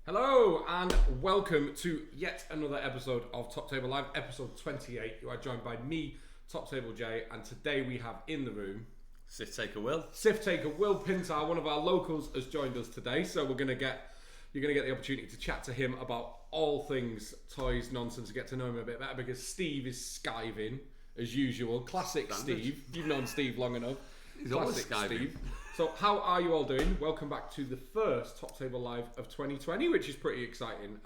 Hello and welcome to yet another episode of Top Table Live, episode 28. You are joined by me, Top Table Jay, and today we have in the room Sith Taker Will. Sith Taker Will Pintar, one of our locals, has joined us today. So you're going to get the opportunity to chat to him about all things toys, nonsense, get to know him a bit better because Steve is skiving as usual. Classic Standard. Steve. You've known Steve long enough. He's always Classic skiving. Steve. So how are you all doing? Welcome back to the first Top Table Live of 2020, which is pretty exciting.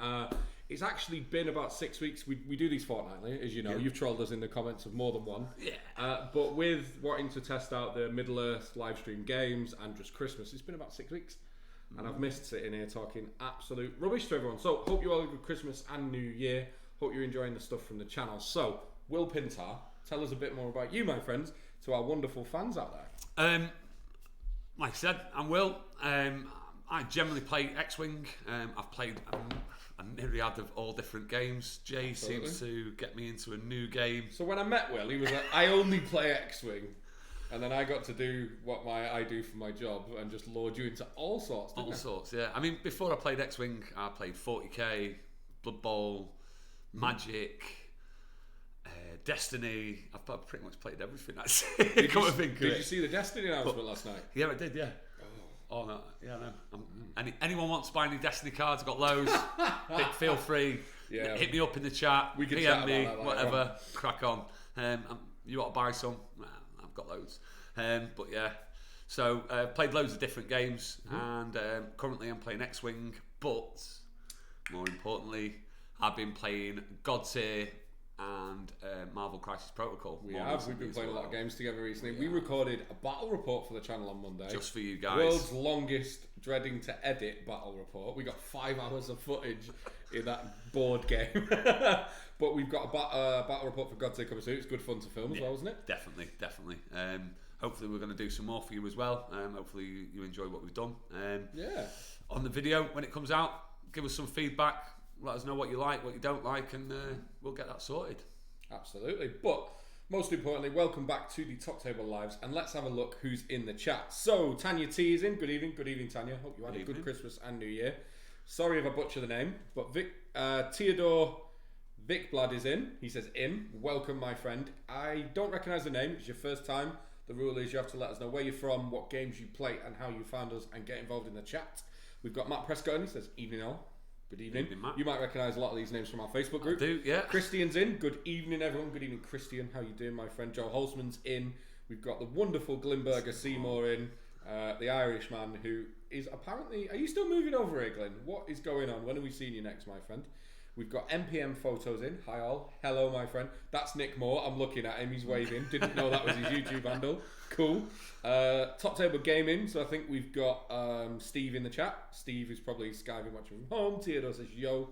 It's actually been about 6 weeks. We do these fortnightly, as you know. Yeah. You've trolled us in the comments of more than one. Yeah. But with wanting to test out the Middle-earth live stream games and just Christmas, it's been about 6 weeks. And I've missed sitting here talking absolute rubbish to everyone. So hope you all have a good Christmas and New Year. Hope you're enjoying the stuff from the channel. So, Will Pintar, tell us a bit more about you, my friends, to our wonderful fans out there. Like I said, I'm Will. I generally play X-Wing. I've played a myriad of all different games. Jay Absolutely. seems to get me into a new game. So when I met Will, he was like, I only play X-Wing. And then I got to do what I do for my job and just lured you into all sorts, didn't All I? sorts, yeah. I mean, before I played X-Wing, I played 40k, Blood Bowl, Magic, Destiny. I've pretty much played everything. Did you see the Destiny announcement last night? Yeah, I did, yeah. Oh no, yeah, no. Anyone wants to buy any Destiny cards? I've got loads. Feel free. Yeah. Hit me up in the chat. We can PM chat me, about that later whatever. Crack on. You want to buy some? Nah, I've got loads. But yeah, so played loads of different games, and currently I'm playing X-Wing. But more importantly, I've been playing God Tier and Marvel Crisis Protocol. We've recently been as playing a well. lot of games together recently. We recorded a battle report for the channel on Monday. Just for you guys. World's longest, dreading to edit battle report. We got 5 hours of footage in that board game. But we've got a battle report for God's Sake coming soon. It's good fun to film as well, isn't it? Definitely. Hopefully we're going to do some more for you as well. Hopefully you enjoy what we've done. Yeah. On the video, when it comes out, give us some feedback. Let us know what you like, what you don't like, and we'll get that sorted. Absolutely. But most importantly, welcome back to the Top Table Lives, and let's have a look who's in the chat. So Tanya T is in. Good evening, Tanya. Hope you had a good evening. Christmas and New Year. Sorry if I butcher the name, but Theodore Vicblad is in. He says, welcome, my friend. I don't recognise the name. It's your first time. The rule is you have to let us know where you're from, what games you play, and how you found us, and get involved in the chat. We've got Matt Prescott in. He says, evening all. Good evening. Evening, Matt. You might recognise a lot of these names from our Facebook group. I do, yeah. Christian's in. Good evening, everyone. Good evening, Christian. How you doing, my friend? Joe Holzman's in. We've got the wonderful Glimberger Seymour in. The Irishman who is apparently... Are you still moving over here, Glenn? What is going on? When are we seeing you next, my friend? We've got MPM Photos in. Hi all. Hello, my friend. That's Nick Moore. I'm looking at him. He's waving. Didn't know that was his YouTube handle. Cool. Top Table Gaming. So I think we've got Steve in the chat. Steve is probably skiving watching from home. Theodore says, yo.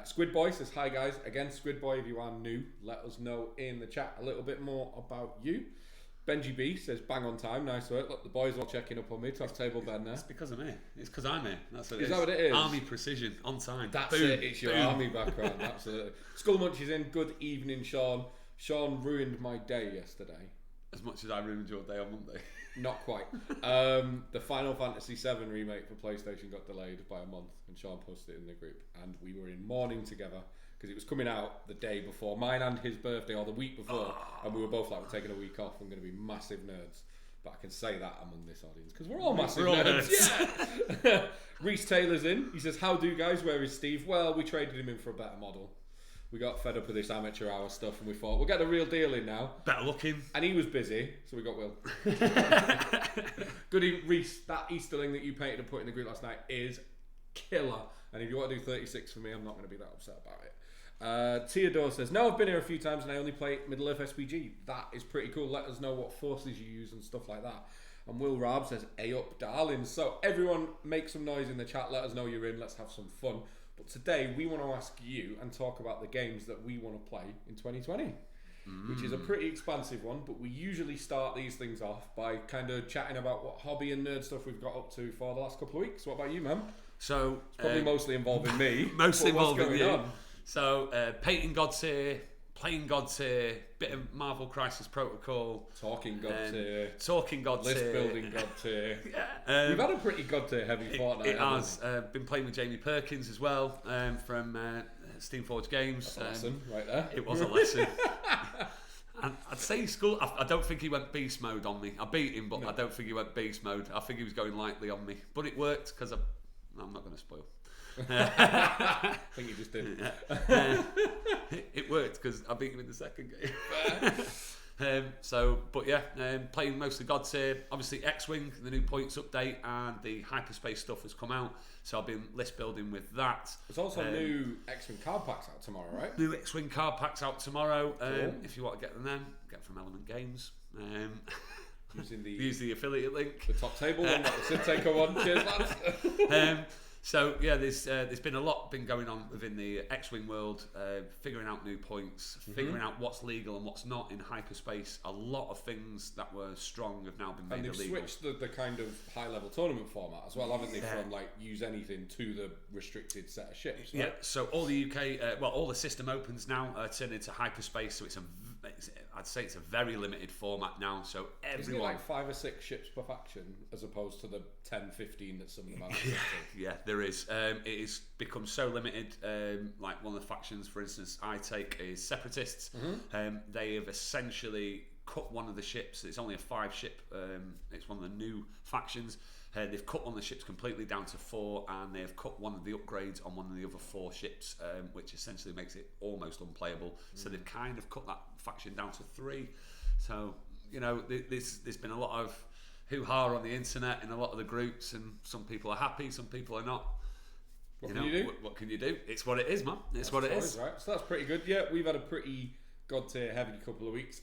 Squid Boy says, hi guys. Again, Squid Boy, if you are new, let us know in the chat a little bit more about you. Benji B says, bang on time. Nice work. Look, the boys are all checking up on me. Top Table Ben there. It's because of me. It's because I'm here. That's what Is that what it is? Army precision, on time. That's Boom, it. It's your boom. army background. Absolutely. Skull Munch is in. Good evening, Sean. Sean ruined my day yesterday. As much as I ruined your day on Monday. Not quite. The Final Fantasy VII remake for PlayStation got delayed by a month, and Sean posted it in the group, and we were in mourning together because it was coming out the day before mine and his birthday, or the week before, and we were both like, we're taking a week off. I'm going to be massive nerds. But I can say that among this audience because we're all massive We're all nerds. Yeah. Reese Taylor's in. He says, how do guys? Where is Steve? Well, we traded him in for a better model. We got fed up with this amateur hour stuff, and we thought we'll get a real deal in now. Better looking. And he was busy, so we got Will. Good evening, Reese. That Easterling that you painted and put in the group last night is killer. And if you want to do 36 for me, I'm not going to be that upset about it. Theodore says, no, I've been here a few times and I only play Middle-earth SPG. That is pretty cool. Let us know what forces you use and stuff like that. And Will Raab says, "Ay up, darlings." So everyone make some noise in the chat. Let us know you're in. Let's have some fun. But today we want to ask you and talk about the games that we want to play in 2020. Which is a pretty expansive one, but we usually start these things off by kind of chatting about what hobby and nerd stuff we've got up to for the last couple of weeks. What about you, man? So It's probably mostly involving me. mostly but what's involving going you. on? So painting God's here, playing God tier, bit of Marvel Crisis Protocol, Talking God tier, talking God list tier, building God tier. yeah. We've had a pretty God tier heavy fortnight. It has been playing with Jamie Perkins as well from Steamforged Games. That's a lesson right there. It was a lesson. And I'd say school. I don't think he went beast mode on me. I beat him, but I don't think he went beast mode. I think he was going lightly on me, but it worked because I'm not going to spoil. I think you just did. It worked because I beat him in the second game. Playing mostly God tier. Obviously, X-Wing, the new points update, and the hyperspace stuff has come out. So I've been list building with that. There's also new X-Wing card packs out tomorrow, right? New X-Wing card packs out tomorrow. Cool. If you want to get them, get from Element Games. Use the affiliate link. the top table one, not the Sid Taker one. Cheers, lads. So yeah, there's been a lot going on within the X-Wing world, figuring out new points, figuring out what's legal and what's not in hyperspace. A lot of things that were strong have now been made And they've illegal. switched the kind of high-level tournament format as well, haven't they? From like use anything to the restricted set of ships. Right? Yeah. So all the UK, all the system opens now turn into hyperspace. So I'd say it's a very limited format now. So Isn't it everyone, like 5 or 6 ships per faction as opposed to the 10, 15 that some of them are? yeah, there is. It has become so limited. Like one of the factions, for instance, I take is Separatists. They have essentially cut one of the ships. It's only a 5-ship. It's one of the new factions. They've cut one of the ships completely down to 4, and they've cut one of the upgrades on one of the other 4 ships, which essentially makes it almost unplayable. So they've kind of cut that faction down to 3. So there's been a lot of hoo-ha on the internet in a lot of the groups, and some people are happy, some people are not. What can you do? What can you do? It's what it is, man. It's what it is. Right. So that's pretty good. Yeah, we've had a pretty God tier heavy couple of weeks.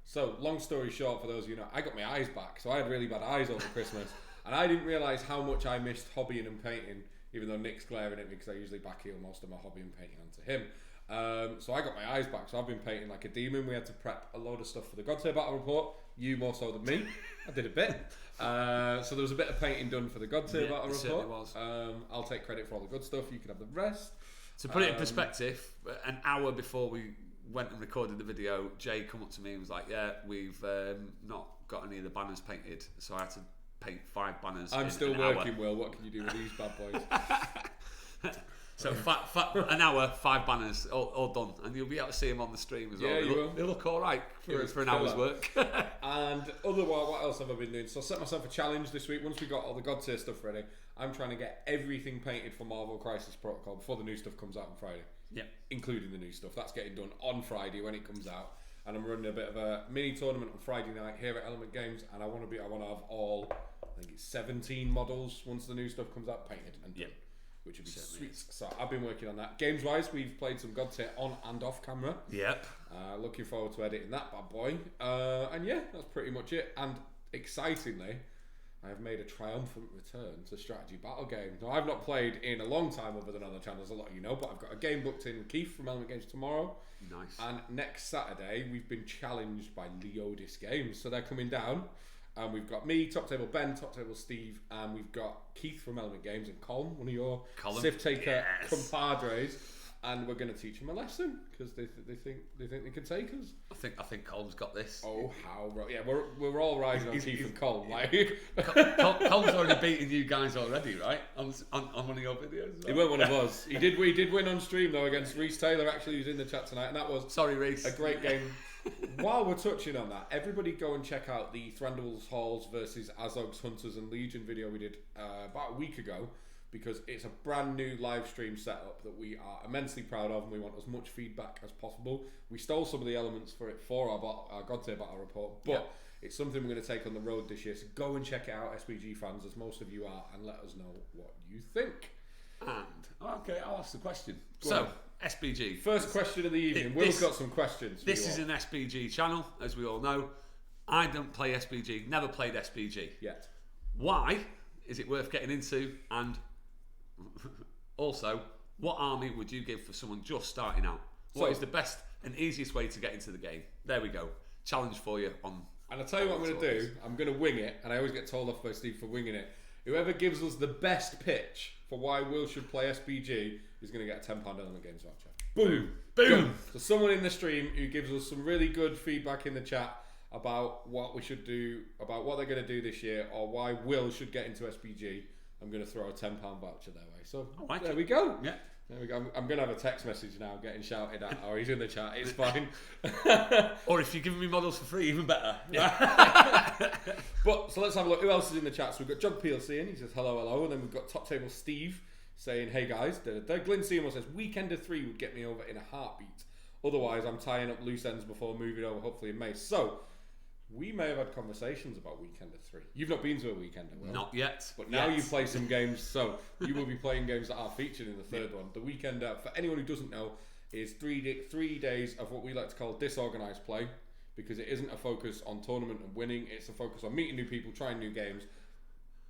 So long story short, for those of you who know, I got my eyes back. So I had really bad eyes over Christmas, and I didn't realise how much I missed hobbying and painting, even though Nick's glaring at me because I usually backheel most of my hobby and painting onto him. So I got my eyes back. So I've been painting like a demon. We had to prep a load of stuff for the God tier battle report. You more so than me. I did a bit. So there was a bit of painting done for the God tier battle report. Was. I'll take credit for all the good stuff. You can have the rest. To put it in perspective, an hour before we went and recorded the video, Jay come up to me and was like, "Yeah, we've not got any of the banners painted, so I had to paint 5 banners." I'm in still an working, hour. Will. What can you do with these bad boys? So an hour, 5 banners, all done, and you'll be able to see them on the stream as well. Yeah, you will. They look all right for an hour's work. And otherwise, what else have I been doing? So I set myself a challenge this week. Once we got all the God tier stuff ready, I'm trying to get everything painted for Marvel Crisis Protocol before the new stuff comes out on Friday. Yeah, including the new stuff. That's getting done on Friday when it comes out. And I'm running a bit of a mini tournament on Friday night here at Element Games, and I want to have all, I think it's 17 models once the new stuff comes out painted and done, which would be sweet. So I've been working on that. Games wise, we've played some God tier on and off camera. Yep. Looking forward to editing that bad boy. And yeah, that's pretty much it. And excitingly, I have made a triumphant return to strategy battle games. Now, I've not played in a long time other than on the channel, as a lot of you know, but I've got a game booked in with Keith from Element Games tomorrow. Nice. And next Saturday, we've been challenged by Leodis Games. So they're coming down. And we've got me, Top Table Ben, Top Table Steve, and we've got Keith from Element Games and Colm, one of your Civ Taker compadres. And we're going to teach them a lesson because they think they can take us. I think Colm's got this. Oh, how yeah, we're all riding on Keith and Colm. Like Colm's already beaten you guys already, right? On one of your videos. Right? He weren't one of us. He did win on stream though against Reese Taylor. Actually, who's in the chat tonight, and that was Reese. A great game. While we're touching on that, everybody go and check out the Thranduil's Halls versus Azog's Hunters and Legion video we did about a week ago, because it's a brand new live stream setup that we are immensely proud of, and we want as much feedback as possible. We stole some of the elements for it for our God tier battle report, but it's something we're going to take on the road this year. So go and check it out, SBG fans, as most of you are, and let us know what you think. And okay, I'll ask the question. Go on. SBG. First question of the evening. Will's got some questions. This is an SBG channel, as we all know. I don't play SBG, never played SBG. Yet. Why is it worth getting into? And also, what army would you give for someone just starting out? What is the best and easiest way to get into the game? There we go. Challenge for you on. And I'll tell you what I'm going to do. I'm going to wing it, and I always get told off by Steve for winging it. Whoever gives us the best pitch for why Will should play SBG is going to get a £10 Element Games voucher. Boom. Boom. Done. So someone in the stream who gives us some really good feedback in the chat about what we should do, about what they're going to do this year, or why Will should get into SPG, I'm going to throw a £10 voucher their way. So there we go. Yeah. There we go. I'm going to have a text message now getting shouted at, or he's in the chat. It's fine. Or if you're giving me models for free, even better. But so let's have a look. Who else is in the chat? So we've got Jug PLC in. He says hello, hello, and then we've got Top Table Steve saying, "Hey guys." Glyn Seymour says Weekender 3 would get me over in a heartbeat. Otherwise, I'm tying up loose ends before moving over, hopefully in May. So we may have had conversations about Weekender 3. You've not been to a Weekender, Will? Not yet. But now you play some games, so you will be playing games that are featured in the third one. The Weekender, for anyone who doesn't know, is 3 days of what we like to call disorganised play, because it isn't a focus on tournament and winning, it's a focus on meeting new people, trying new games,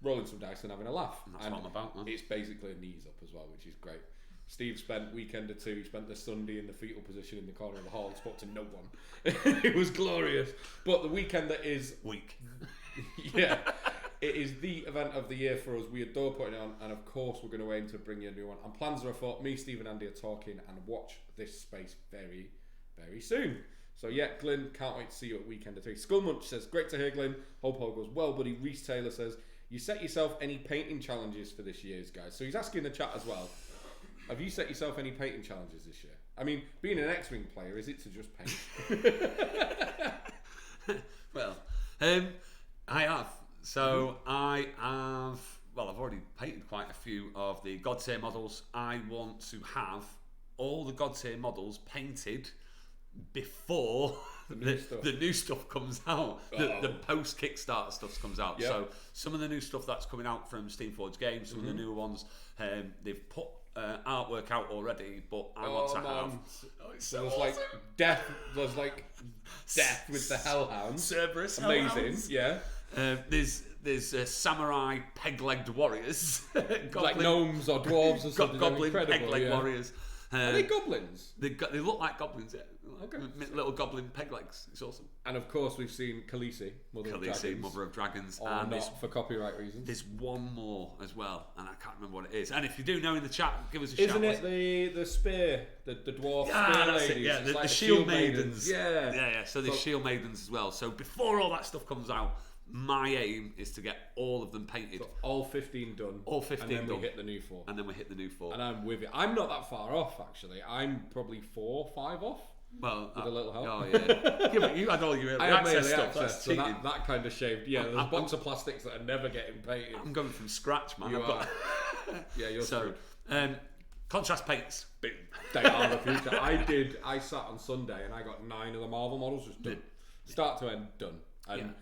rolling some dice and having a laugh. That's what I'm about, man. It's basically a knees up as well, which is great. Steve spent Weekender 2, he spent the Sunday in the fetal position in the corner of the hall and spoke to no one. It was glorious. But the Weekender is... Weak. Yeah. It is the event of the year for us. We adore putting it on, and of course we're going to aim to bring you a new one. And plans are afoot. Me, Steve and Andy are talking, and watch this space very, very soon. So yeah, Glyn, can't wait to see you at Weekender 3. Skullmunch says, great to hear, Glyn. Hope all goes well, buddy. Reese Taylor says, you set yourself any painting challenges for this year's, guys? So he's asking in the chat as well. Have you set yourself any painting challenges this year? I mean, being an X-Wing player, is it to just paint? Well, I have. So I have. Well, I've already painted quite a few of the Godtier models. I want to have all the Godtier models painted before the new stuff comes out. The post Kickstarter stuff comes out. Yep. So some of the new stuff that's coming out from Steamforged Games, some of the newer ones, they've put artwork out already, but I want to have. So there's like death. There's like death with the Hellhounds. Cerberus, amazing. Hellhounds. Yeah. There's samurai peg-legged warriors, like gnomes or dwarves or something. Goblin peg-legged warriors. Are they goblins? They look like goblins, yeah. Okay. Little goblin peg legs. It's awesome. And of course, we've seen Khaleesi, Mother of Dragons. Or and not for copyright reasons. There's one more as well, and I can't remember what it is. And if you do know in the chat, give us a shout. Isn't it the spear, the dwarf spear that's ladies? It, yeah, the like shield maidens. Yeah. So there's shield maidens as well. So before all that stuff comes out, my aim is to get all of them painted. So all 15 done. All 15 done. And then we hit the new 4. And I'm with you. I'm not that far off, actually. I'm probably 4 or 5 off. Well, with a little help. Oh, yeah. Yeah, but you had all your early access stuff. That's so that kind of shaved. Yeah, there's a box of plastics that are never getting painted. I'm going from scratch, man. Yeah, you're so, contrast paints. Boom. They are the future. I sat on Sunday and I got 9 of the Marvel models just done. Start to end, done. And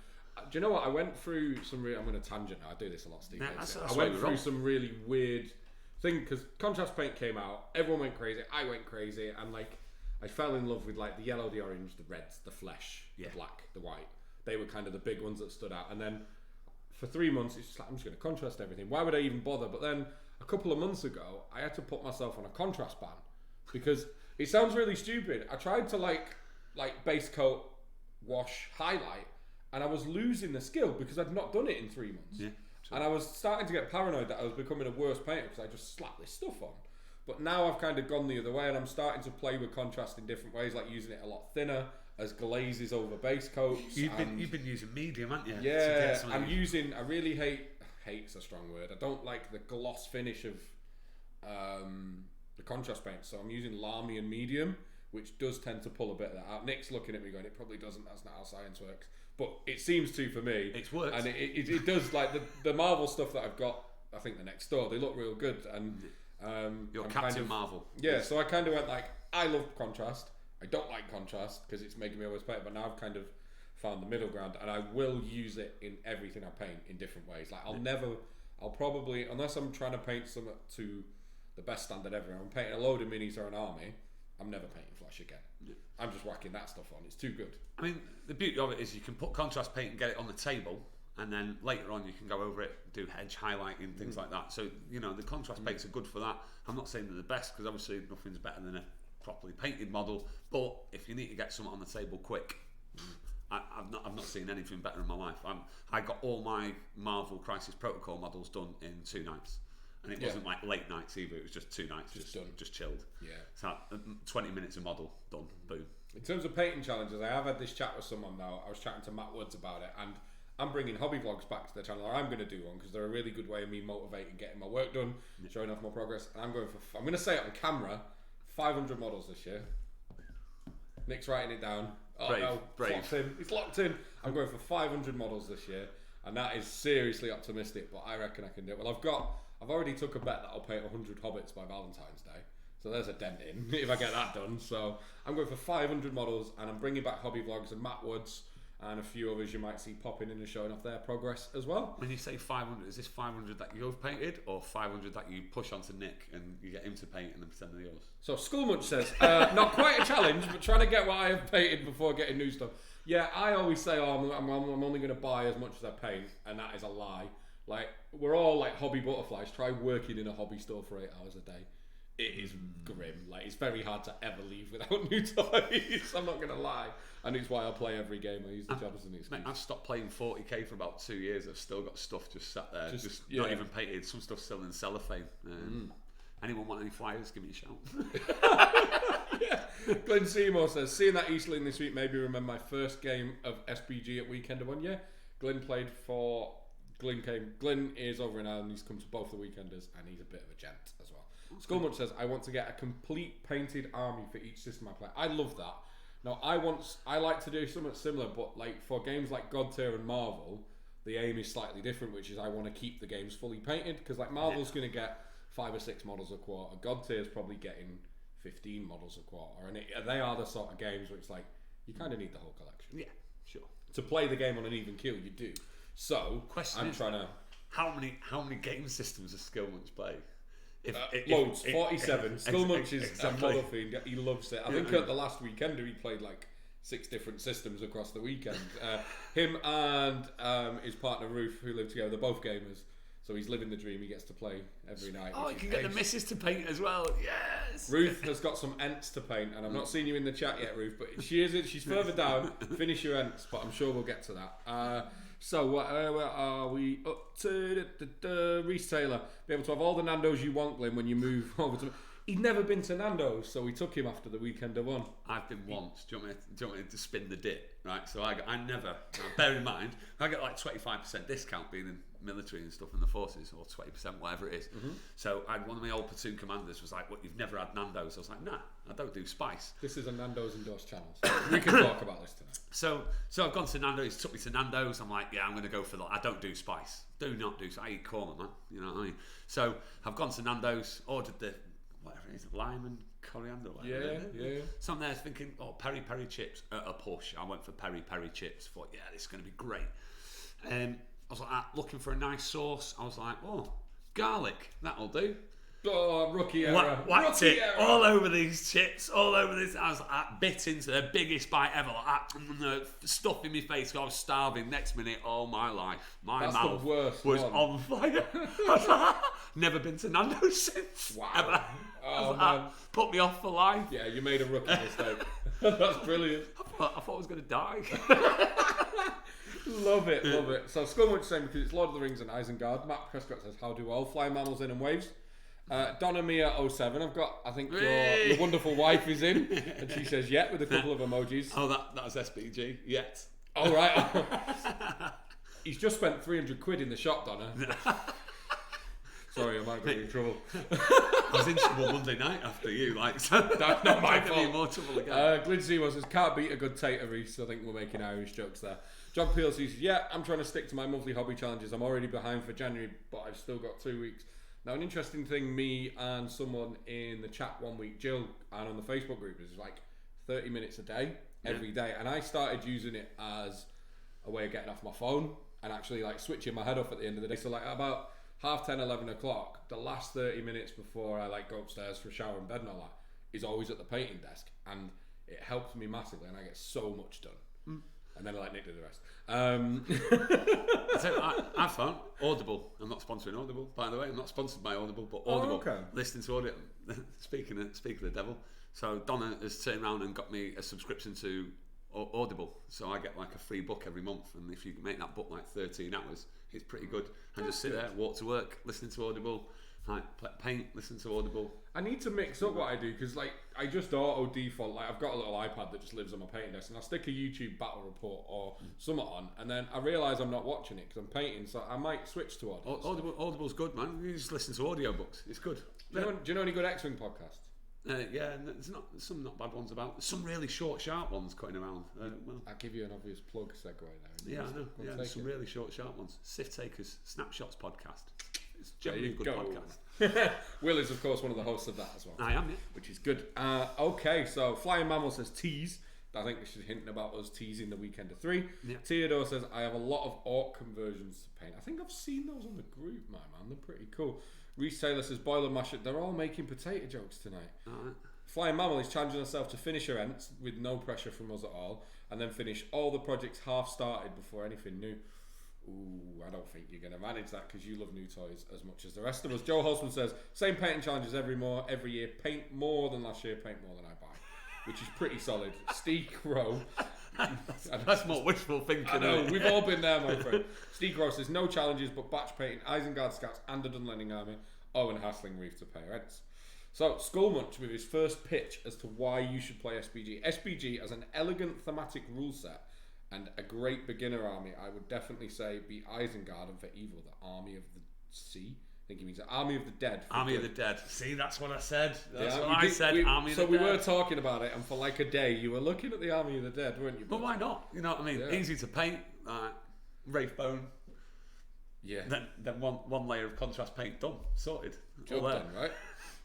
do you know what? I went through some I'm going to tangent now. I do this a lot, Steve. That's I went through some really weird thing because contrast paint came out. Everyone went crazy. I went crazy. And like, I fell in love with like the yellow, the orange, the reds, the flesh, the black, the white. They were kind of the big ones that stood out. And then for 3 months, it's just like, I'm just going to contrast everything. Why would I even bother? But then a couple of months ago, I had to put myself on a contrast ban because it sounds really stupid. I tried to like base coat, wash, highlight, and I was losing the skill because I'd not done it in 3 months. Yeah, and I was starting to get paranoid that I was becoming a worse painter because I just slapped this stuff on. But now I've kind of gone the other way and I'm starting to play with contrast in different ways, like using it a lot thinner as glazes over base coats. You've been using medium, haven't you? Yeah, I'm using. I really hate's a strong word. I don't like the gloss finish of the contrast paint, so I'm using Lamy medium, which does tend to pull a bit of that out. Nick's looking at me going, it probably doesn't. That's not how science works. But it seems to for me. It's worked. And it does. Like the Marvel stuff that I've got, I think the next door, they look real good. And you're Captain Marvel. Yeah, so I kind of went like, I love contrast. I don't like contrast because it's making me always paint. But now I've kind of found the middle ground, and I will use it in everything I paint in different ways. Like I'll probably, unless I'm trying to paint something to the best standard ever, I'm painting a load of minis or an army, I'm never painting flesh again. Yeah. I'm just whacking that stuff on. It's too good. I mean, the beauty of it is you can put contrast paint and get it on the table, and then later on you can go over it, do hedge highlighting, things like that. So, the contrast paints are good for that. I'm not saying they're the best, because obviously nothing's better than a properly painted model, but if you need to get something on the table quick, I've not seen anything better in my life. I got all my Marvel Crisis Protocol models done in 2 nights. And it wasn't like late nights either, it was just 2 nights, just done. just chilled. Yeah. So 20 minutes a model, done, boom. In terms of painting challenges, I have had this chat with someone now. I was chatting to Matt Woods about it, and I'm bringing hobby vlogs back to the channel, or I'm going to do one because they're a really good way of me motivating, getting my work done, showing off my progress. And I'm going to say it on camera, 500 models this year. Nick's writing it down. Oh Brave, no, brave. It's locked in. It's locked in. I'm going for 500 models this year, and that is seriously optimistic, but I reckon I can do it. Well, I've already took a bet that I'll paint 100 hobbits by Valentine's Day. So there's a dent in if I get that done. So I'm going for 500 models, and I'm bringing back hobby vlogs and Matt Woods and a few others you might see popping in and showing off their progress as well. When you say 500, is this 500 that you've painted, or 500 that you push onto Nick and you get him to paint and then pretend they're yours? So Skullmunch says, not quite a challenge, but trying to get what I have painted before getting new stuff. Yeah, I always say, I'm only going to buy as much as I paint, and that is a lie. Like, we're all like hobby butterflies. Try working in a hobby store for 8 hours a day. It is grim. Like, it's very hard to ever leave without new toys. I'm not gonna lie, and it's why I play every game. I use the job as an excuse. Mate, I've stopped playing 40k for about 2 years. I've still got stuff just sat there, just not even painted. Some stuff still in cellophane. Anyone want any flyers? Give me a shout. Yeah. Glenn Seymour says, seeing that East Lynn this week made me remember my first game of SPG at Weekender one year. Glenn played for. Glenn is over in Ireland. He's come to both the Weekenders, and he's a bit of a gent as well. Skullmunch says, I want to get a complete painted army for each system I play. I love that. Now, I like to do something similar, but like for games like God Tier and Marvel, the aim is slightly different, which is I want to keep the games fully painted, because like Marvel's going to get 5 or 6 models a quarter. God Tier is probably getting 15 models a quarter, and they are the sort of games where it's like you kind of need the whole collection. Yeah, sure. To play the game on an even keel, you do. So, trying to... How many game systems does Skullmunch play? Loads, 47. Skullmunch is exactly. a model fiend. He loves it. I think at the last Weekender he played like 6 different systems across the weekend. Him and his partner Ruth, who live together, they're both gamers. So he's living the dream. He gets to play every night. Oh, you can get the missus to paint as well. Yes. Ruth has got some Ents to paint, and I've not seen you in the chat yet, Ruth, but she's further down. Finish your Ents, but I'm sure we'll get to that. So where are we up to? Reese Taylor, be able to have all the Nando's you want, Glenn, when you move over to... He'd never been to Nando's, so we took him after the Weekender one. I've been once. Do you want me to spin the dip? Right, so I never... Now, bear in mind, I get like 25% discount being in military and stuff in the forces, or 20%, whatever it is. So I had one of my old platoon commanders was like, "What, you've never had Nando's?" I was like, "Nah, I don't do spice." This is a Nando's endorsed channel, so we can talk about this tonight. So I've gone to Nando's. He took me to Nando's. I'm like, yeah, I'm going to go for that. I don't do spice. Do not do. I eat korma, man. You know what I mean? So I've gone to Nando's, ordered the whatever it is, lime and coriander. Yeah. So I'm there thinking, oh, peri peri chips at a push. I went for peri peri chips. Thought, yeah, this is going to be great. I was like, looking for a nice sauce. I was like, oh, garlic, that'll do. Oh, rookie error. Whacked it all over these chips, all over this. I was like, bit into the biggest bite ever, like that, stuff in my face. I was starving. Next minute, all my life, my mouth was on fire. I was like, never been to Nando's since. Wow. Ever. Oh, man. Put me off for life. Yeah, you made a rookie mistake. That's brilliant. I thought I was going to die. Love it. So Skullmunch saying, because it's Lord of the Rings and Isengard. Matt Prescott says, how do all fly mammals in and waves? Donna Mia 07, I think your wonderful wife is in, and she says yeah with a couple of emojis. Oh, that was SPG. Yet. Oh, right. He's just spent 300 quid in the shop, Donna. Sorry, I might get in trouble. I was in trouble Monday night after you. So that's not my fault. More trouble again. Glindsey says, can't beat a good tater, Reese. I think we're making Irish jokes there. John Peel says, yeah, I'm trying to stick to my monthly hobby challenges. I'm already behind for January, but I've still got 2 weeks. Now, an interesting thing, me and someone in the chat one week, Jill, and on the Facebook group, is like 30 minutes a day, every day. And I started using it as a way of getting off my phone and actually like switching my head off at the end of the day. So like about 10:30, 11 o'clock, the last 30 minutes before I like go upstairs for a shower and bed and all that is always at the painting desk. And it helps me massively and I get so much done. And then I let Nick do the rest. I found Audible. I'm not sponsoring Audible, by the way. I'm not sponsored by Audible, but Audible. Oh, okay. Listening to Audible. Speaking of the devil. So Donna has turned around and got me a subscription to Audible. So I get like a free book every month. And if you make that book like 13 hours, it's pretty good. And just sit there, walk to work, listening to Audible. Like paint, listen to Audible. I need to mix up what I do because, like, I just auto default. Like, I've got a little iPad that just lives on my painting desk, and I'll stick a YouTube battle report or something on, and then I realise I'm not watching it because I'm painting, so I might switch to Audible. Audible's good, man. You just listen to audiobooks. It's good. Do you know any good X-Wing podcasts? Yeah, and there's some not bad ones about. Some really short, sharp ones cutting around. I'll give you an obvious plug segue there. Yeah, I know. Yeah, there's some really short, sharp ones. Sift Takers Snapshots podcast. It's generally a good podcast. Will is, of course, one of the hosts of that as well. I am, yeah. Which is good. Okay, so Flying Mammal says tease. I think this is hinting about us teasing the Weekend of 3. Yeah. Theodore says, I have a lot of orc conversions to paint. I think I've seen those on the group, my man. They're pretty cool. Reese Taylor says, Boiler Masher, they're all making potato jokes tonight. Alright. Flying Mammal is challenging herself to finish her ends with no pressure from us at all, and then finish all the projects half started before anything new. Ooh, I don't think you're going to manage that because you love new toys as much as the rest of us. Joe Holtzman says, same painting challenges every year. Paint more than last year, paint more than I buy. Which is pretty solid. Steve Crow. That's more wishful thinking. I know, we've all been there, my friend. Steve Crow says, no challenges but batch painting Isengard Scouts and the Dunlending Army. Owen Hassling Reef to pay rents. So, Skullmunch with his first pitch as to why you should play SPG. SPG as an elegant thematic rule set and a great beginner army, I would definitely say be Isengard, and for evil, the Army of the Sea. I think he means the Army of the Dead. Army of the Dead. See, that's what I said. That's Yeah, what I said. Army of the So we Dead. were talking about it, and for like a day, you were looking at the Army of the Dead, weren't you? But why not? You know what I mean? Yeah. Easy to paint. Wraithbone. Yeah. Then one layer of contrast paint done. Sorted. Job All there. done, right?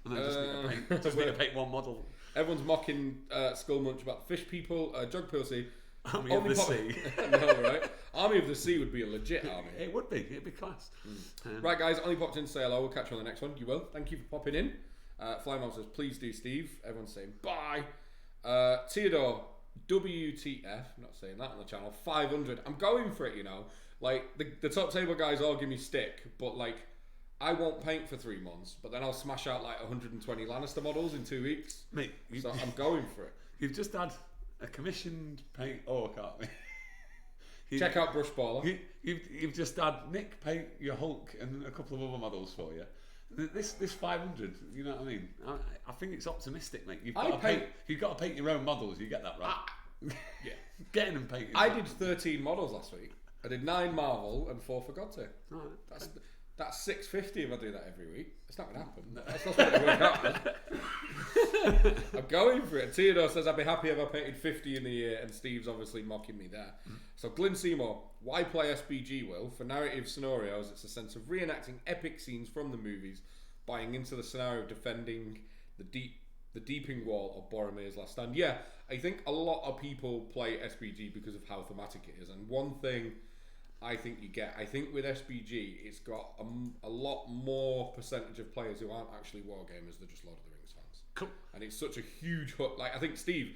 And then just need to paint one model. Everyone's mocking Skullmunch about the fish people. Jug PLC. Army of the Sea. No, right? Army of the Sea would be a legit army. It would be. It'd be class. Right, guys, only popped in to say hello. We'll catch you on the next one. You will. Thank you for popping in. Flymom says, please do, Steve. Everyone's saying bye. Theodore, WTF, I'm not saying that on the channel, 500. I'm going for it, you know. Like, the top table guys all give me stick, but, like, I won't paint for 3 months, but then I'll smash out, like, 120 Lannister models in 2 weeks. Mate, So I'm going for it. you've just had a commissioned paint orc, aren't we? Check out Brush Baller. You've just had Nick paint your Hulk and a couple of other models for you. This 500, you know what I mean? I think it's optimistic, mate. You've got to paint your own models. You get that right? Yeah. Getting them painted. I did 13 models last week. I did 9 Marvel and 4 Forgotten. Right. That's 650 if I do that every week. It's not going to happen. That's not what it work out as. I'm going for it. Theodore says I'd be happy if I painted 50 in the year, and Steve's obviously mocking me there. So Glyn Seymour, why play SPG, Will? For narrative scenarios, it's a sense of reenacting epic scenes from the movies, buying into the scenario of defending the Deeping Wall or Boromir's Last Stand. Yeah, I think a lot of people play SPG because of how thematic it is, and one thing I think with SPG, it's got a lot more percentage of players who aren't actually wargamers, they're just Lord of the Rings fans. Cool. And it's such a huge hook. Like, I think Steve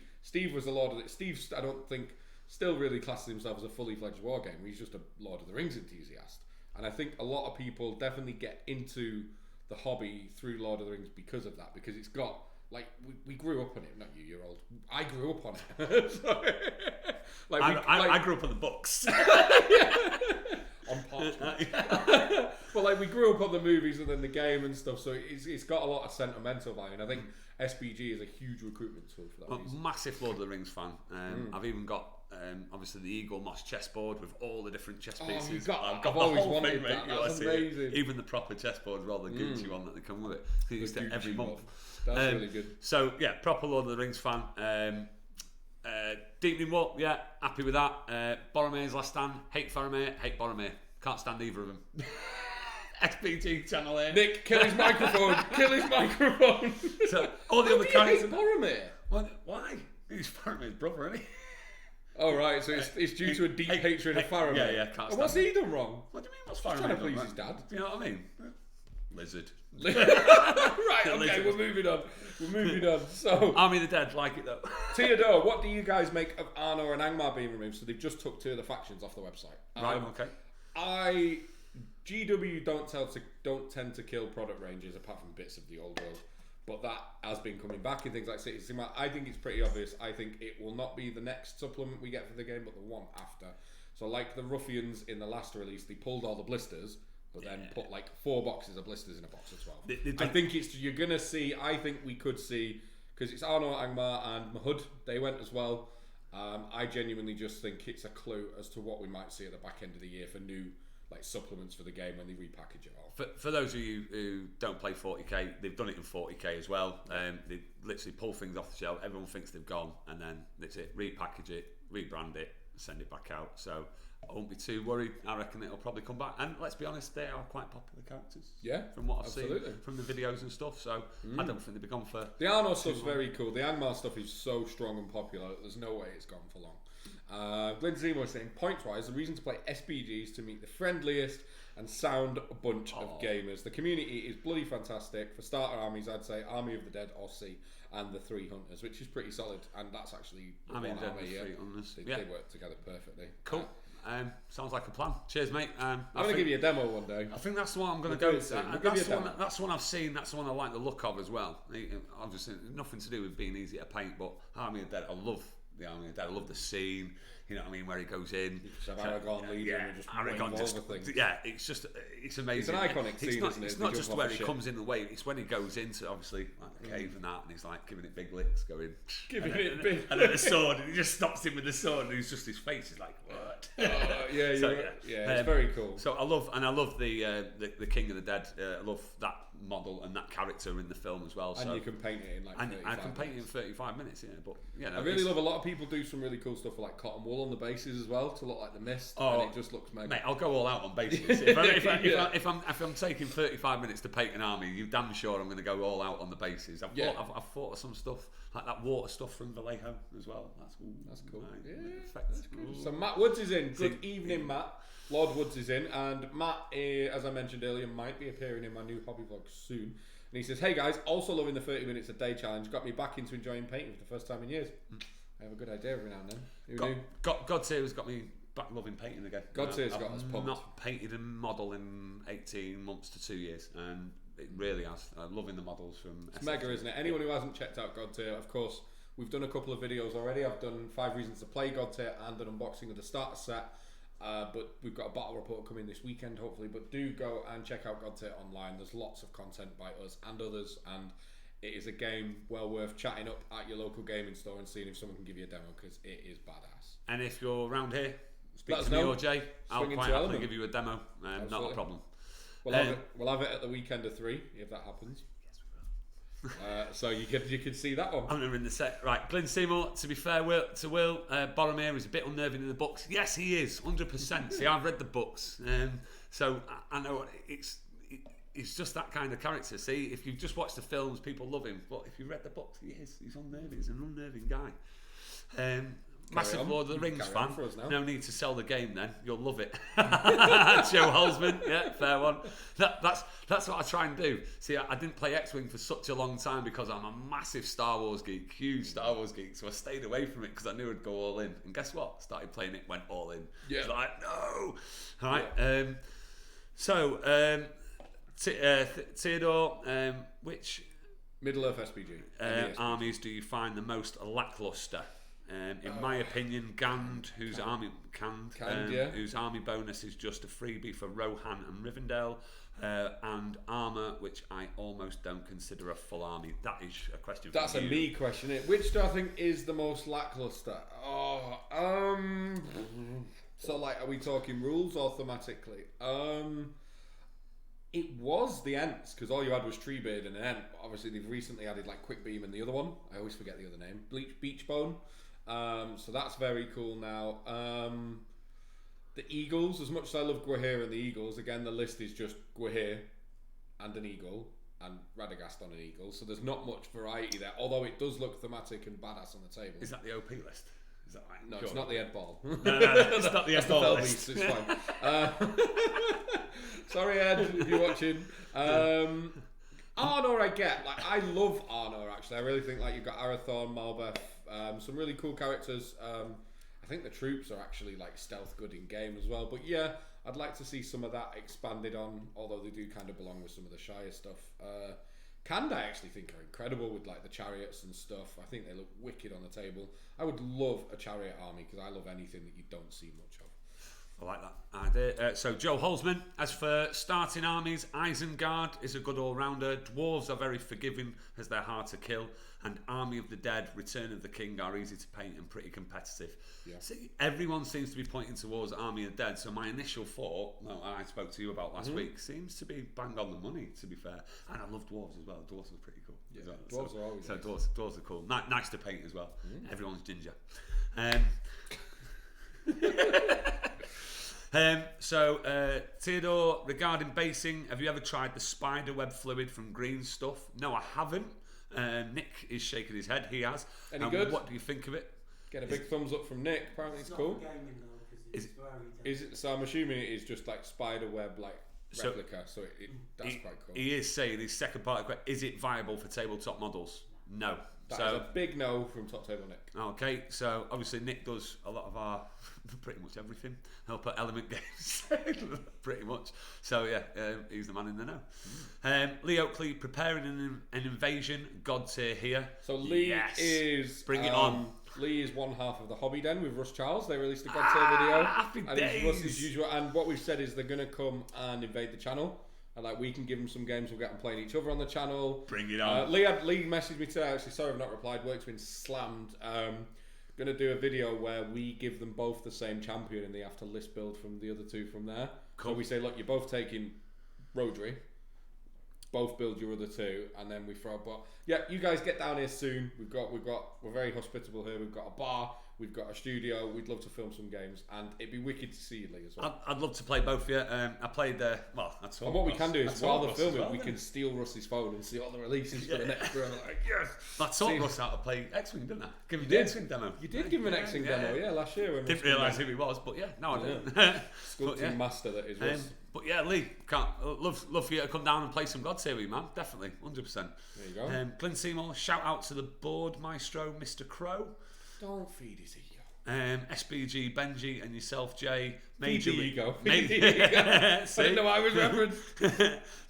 was a Lord of the... Steve, I don't think, still really classes himself as a fully fledged wargamer. He's just a Lord of the Rings enthusiast. And I think a lot of people definitely get into the hobby through Lord of the Rings because of that, because it's got... Like, we grew up on it. Not you, you're old. I grew up on it. So, I grew up on the books. On parchment. But, like, we grew up on the movies and then the game and stuff, so it's got a lot of sentimental value. And I think SPG is a huge recruitment tool for that reason. Massive Lord of the Rings fan. I've even got, obviously, the Eagle Moss chessboard with all the different chess pieces. I've the always whole wanted thing, that. mate. That's amazing. Even the proper chessboard, rather than Gucci one that they come with it. I used it every Gucci month. one. That's really good. So yeah, proper Lord of the Rings fan. Deepening Wall, yeah, happy with that. Boromir's Last Stand, hate Faramir, hate Boromir. Can't stand either of them. SPG channel here. Nick, kill his microphone. Kill his microphone. So all the other hate characters. Boromir? Why? He's Faramir's brother, isn't he? Oh right, so it's due to a deep hatred of Faramir. Yeah, can't stand What's he done wrong? What do you mean? What's Trying Faramir to done, please right? his dad. Do you know what I mean? Lizard. Right, okay, we're moving on. So, Army of the Dead, like it though. Theodore, what do you guys make of Arnor and Angmar being removed? So they've just took 2 of the factions off the website. Right, okay. GW don't tend to kill product ranges apart from bits of the old world, but that has been coming back in things like City Sigmar. I think it's pretty obvious. I think it will not be the next supplement we get for the game, but the one after. So like the Ruffians in the last release, they pulled all the blisters, but then put like 4 boxes of blisters in a box of 12. They I think you're gonna see. I think we could see, because it's Arno, Angmar, and Mahud. They went as well. I genuinely just think it's a clue as to what we might see at the back end of the year for new like supplements for the game when they repackage it all. For those of you who don't play 40k, they've done it in 40k as well. They literally pull things off the shelf. Everyone thinks they've gone, and then that's it. Repackage it, rebrand it, send it back out. So I won't be too worried. I reckon it'll probably come back. And let's be honest, they are quite popular characters. Yeah, from what I've absolutely. seen from the videos and stuff. So I don't think they'll be gone for. The Arno stuff's very cool. The Angmar stuff is so strong and popular. There's no way it's gone for long. Glenn Seymour is saying, points-wise, the reason to play SPGs to meet the friendliest and sound bunch of gamers. The community is bloody fantastic. For starter armies, I'd say Army of the Dead or C and the 3 Hunters, which is pretty solid. And that's actually I mean, one army. the 3 Hunters. They work together perfectly. Cool. Sounds like a plan. Cheers, mate. I'm going to give you a demo one day. I think that's the one I'm going to We'll go do it soon. with. That's the one I've seen. That's the one I like the look of as well. Obviously, nothing to do with being easy to paint, but Army of the Dead, I love the Army of the Dead. I love the scene. You know what I mean? Where he goes in. You just have Aragorn leading and just Aragorn just over things. Yeah, it's amazing. It's an iconic scene, isn't it? It's not just where he comes in the way. It's when he goes into obviously like the cave and that, and he's like giving it big licks, going giving it big. And then the sword, and he just stops him with the sword, and he's just his face is like what? It's very cool. So I love the King of the Dead. I love that model and that character in the film as well. And you can paint it in like 35 I can paint it in minutes. 35 minutes. Yeah, but yeah, I really love a lot of people do some really cool stuff for like cotton wool on the bases as well to look like the mist, and it just looks mega. Mate, I'll go all out on bases. If I'm taking 35 minutes to paint an army, you damn sure I'm going to go all out on the bases. I've thought of some stuff like that water stuff from Vallejo as well. That's cool. Right. Yeah, Perfect. that's good. So Matt Woods is in. Good evening, Matt. Lord Woods is in, and Matt, as I mentioned earlier, might be appearing in my new hobby vlog soon. And he says, "Hey guys, also loving the 30 minutes a day challenge. Got me back into enjoying painting for the first time in years. I have a good idea every now and then. Who knew? God's Hero's got me back loving painting again. God's Hero's got us pumped. I've not painted a model in 18 months to 2 years, and it really has. I'm loving the models from. It's mega, isn't it? Anyone who hasn't checked out God's Hero, of course, we've done a couple of videos already. I've done 5 reasons to play God's Hero and an unboxing of the starter set. But we've got a battle report coming this weekend, hopefully. But do go and check out God's Hero online. There's lots of content by us and others, and it is a game well worth chatting up at your local gaming store and seeing if someone can give you a demo, because it is badass. And if you're around here, speak Let to us me know. or Jay. I'll Swing quite into happily Element. give you a demo. Not a problem. We'll have it at the weekend of 3 if that happens. So you can see that one. I'm in the set. Right, Glenn Seymour, to be fair to Will, Boromir is a bit unnerving in the books. Yes, he is, 100%. See, I've read the books. So I know he's just that kind of character. See, if you've just watched the films, people love him. But if you've read the books, he's unnerving. He's an unnerving guy. Massive Lord of the Rings fan. No need to sell the game then. You'll love it. Joe Holzman, yeah, fair one. That's what I try and do. See, I didn't play X-Wing for such a long time because I'm a massive Star Wars geek, huge Star Wars geek. So I stayed away from it because I knew I'd go all in. And guess what? Started playing it, went all in. Yeah. It's like, no. All right. Theodore, which Middle-earth SPG. armies do you find the most lackluster? In my opinion, Gand, whose army bonus is just a freebie for Rohan and Rivendell, and armor, which I almost don't consider a full army. That is a question. That's for you. a me question. Which do I think is the most lackluster? So like, are we talking rules or thematically? It was the Ents, because all you had was Treebeard and an Ent. Obviously, they've recently added like Quick Beam and the other one. I always forget the other name. Beachbone. So that's very cool now. The Eagles, as much as I love Gwahir and the Eagles, again, the list is just Gwahir and an Eagle and Radagast on an Eagle. So there's not much variety there, although it does look thematic and badass on the table. Is that the OP list? Is that right? No, it's not the Ed Ball. No, it's not the Ed Ball list. It's fine. Sorry, Ed, if you're watching. Arnor, I get. Like, I love Arnor, actually. I really think like you've got Arathorn, Malbeth, some really cool characters. I think the troops are actually like stealth good in game as well. But yeah, I'd like to see some of that expanded on, although they do kind of belong with some of the Shire stuff. Kand, I actually think are incredible with like the chariots and stuff. I think they look wicked on the table. I would love a chariot army because I love anything that you don't see much of. I like that idea. So Joe Holzman, as for starting armies, Isengard is a good all-rounder. Dwarves are very forgiving as they're hard to kill. And Army of the Dead, Return of the King are easy to paint and pretty competitive. Yeah. See, everyone seems to be pointing towards Army of the Dead. So my initial thought, I spoke to you about last week, seems to be bang on the money, to be fair. And I love dwarves as well. Dwarves are pretty cool. Yeah, as well. dwarves are always so nice. dwarves are cool. Nice to paint as well. Everyone's ginger. Theodore, regarding basing, have you ever tried the spiderweb fluid from Green Stuff? No, I haven't. Nick is shaking his head. He has. Any good? What do you think of it? Get a big thumbs up from Nick. Apparently it's cool. Is it? So I'm assuming it is just like spider web, like replica. So that's quite cool. He is saying his second part of the question: is it viable for tabletop models? No. That is a big no from Top Table Nick. Okay, so obviously Nick does a lot of our pretty much everything. Help at Element Games, pretty much. So yeah, he's the man in the know. Lee Oakley preparing an invasion. God tier here. So Lee is bring it on. Lee is one half of the Hobby Den with Russ Charles. They released a God tier video. Happy and days. It's Russ's usual. And what we've said is they're gonna come and invade the channel. And like we can give them some games, we'll get them playing each other on the channel. Bring it on. Lee messaged me today. Actually, sorry I've not replied. Work's been slammed. Gonna do a video where we give them both the same champion, and they have to list build from the other two from there. Cool. So we say, look, you're both taking Rodri. Both build your other two, and then we throw. But yeah, you guys get down here soon. We're very hospitable here. We've got a bar. We've got a studio. We'd love to film some games, and it'd be wicked to see you, Lee, as well. I'd love to play both of you. I played that's all. And what we can do is, while they're filming, well, we can steal Russ's phone and see all the releases for the next round. Like, yes! I taught Russ how to play X-Wing, didn't I? Give him the did. X-Wing demo. You did give him an X-Wing demo, yeah, last year. When Didn't realise who he was, but yeah, now I do. Sculpting master that is Russ. But yeah, Lee, love for you to come down and play some God Series, man. Definitely, 100%. There you go. Glenn Seymour, shout out to the board maestro, Mr. Crow. Don't feed his ego. SBG, Benji, and yourself, Jay. Feed the ego. I didn't know I was referenced.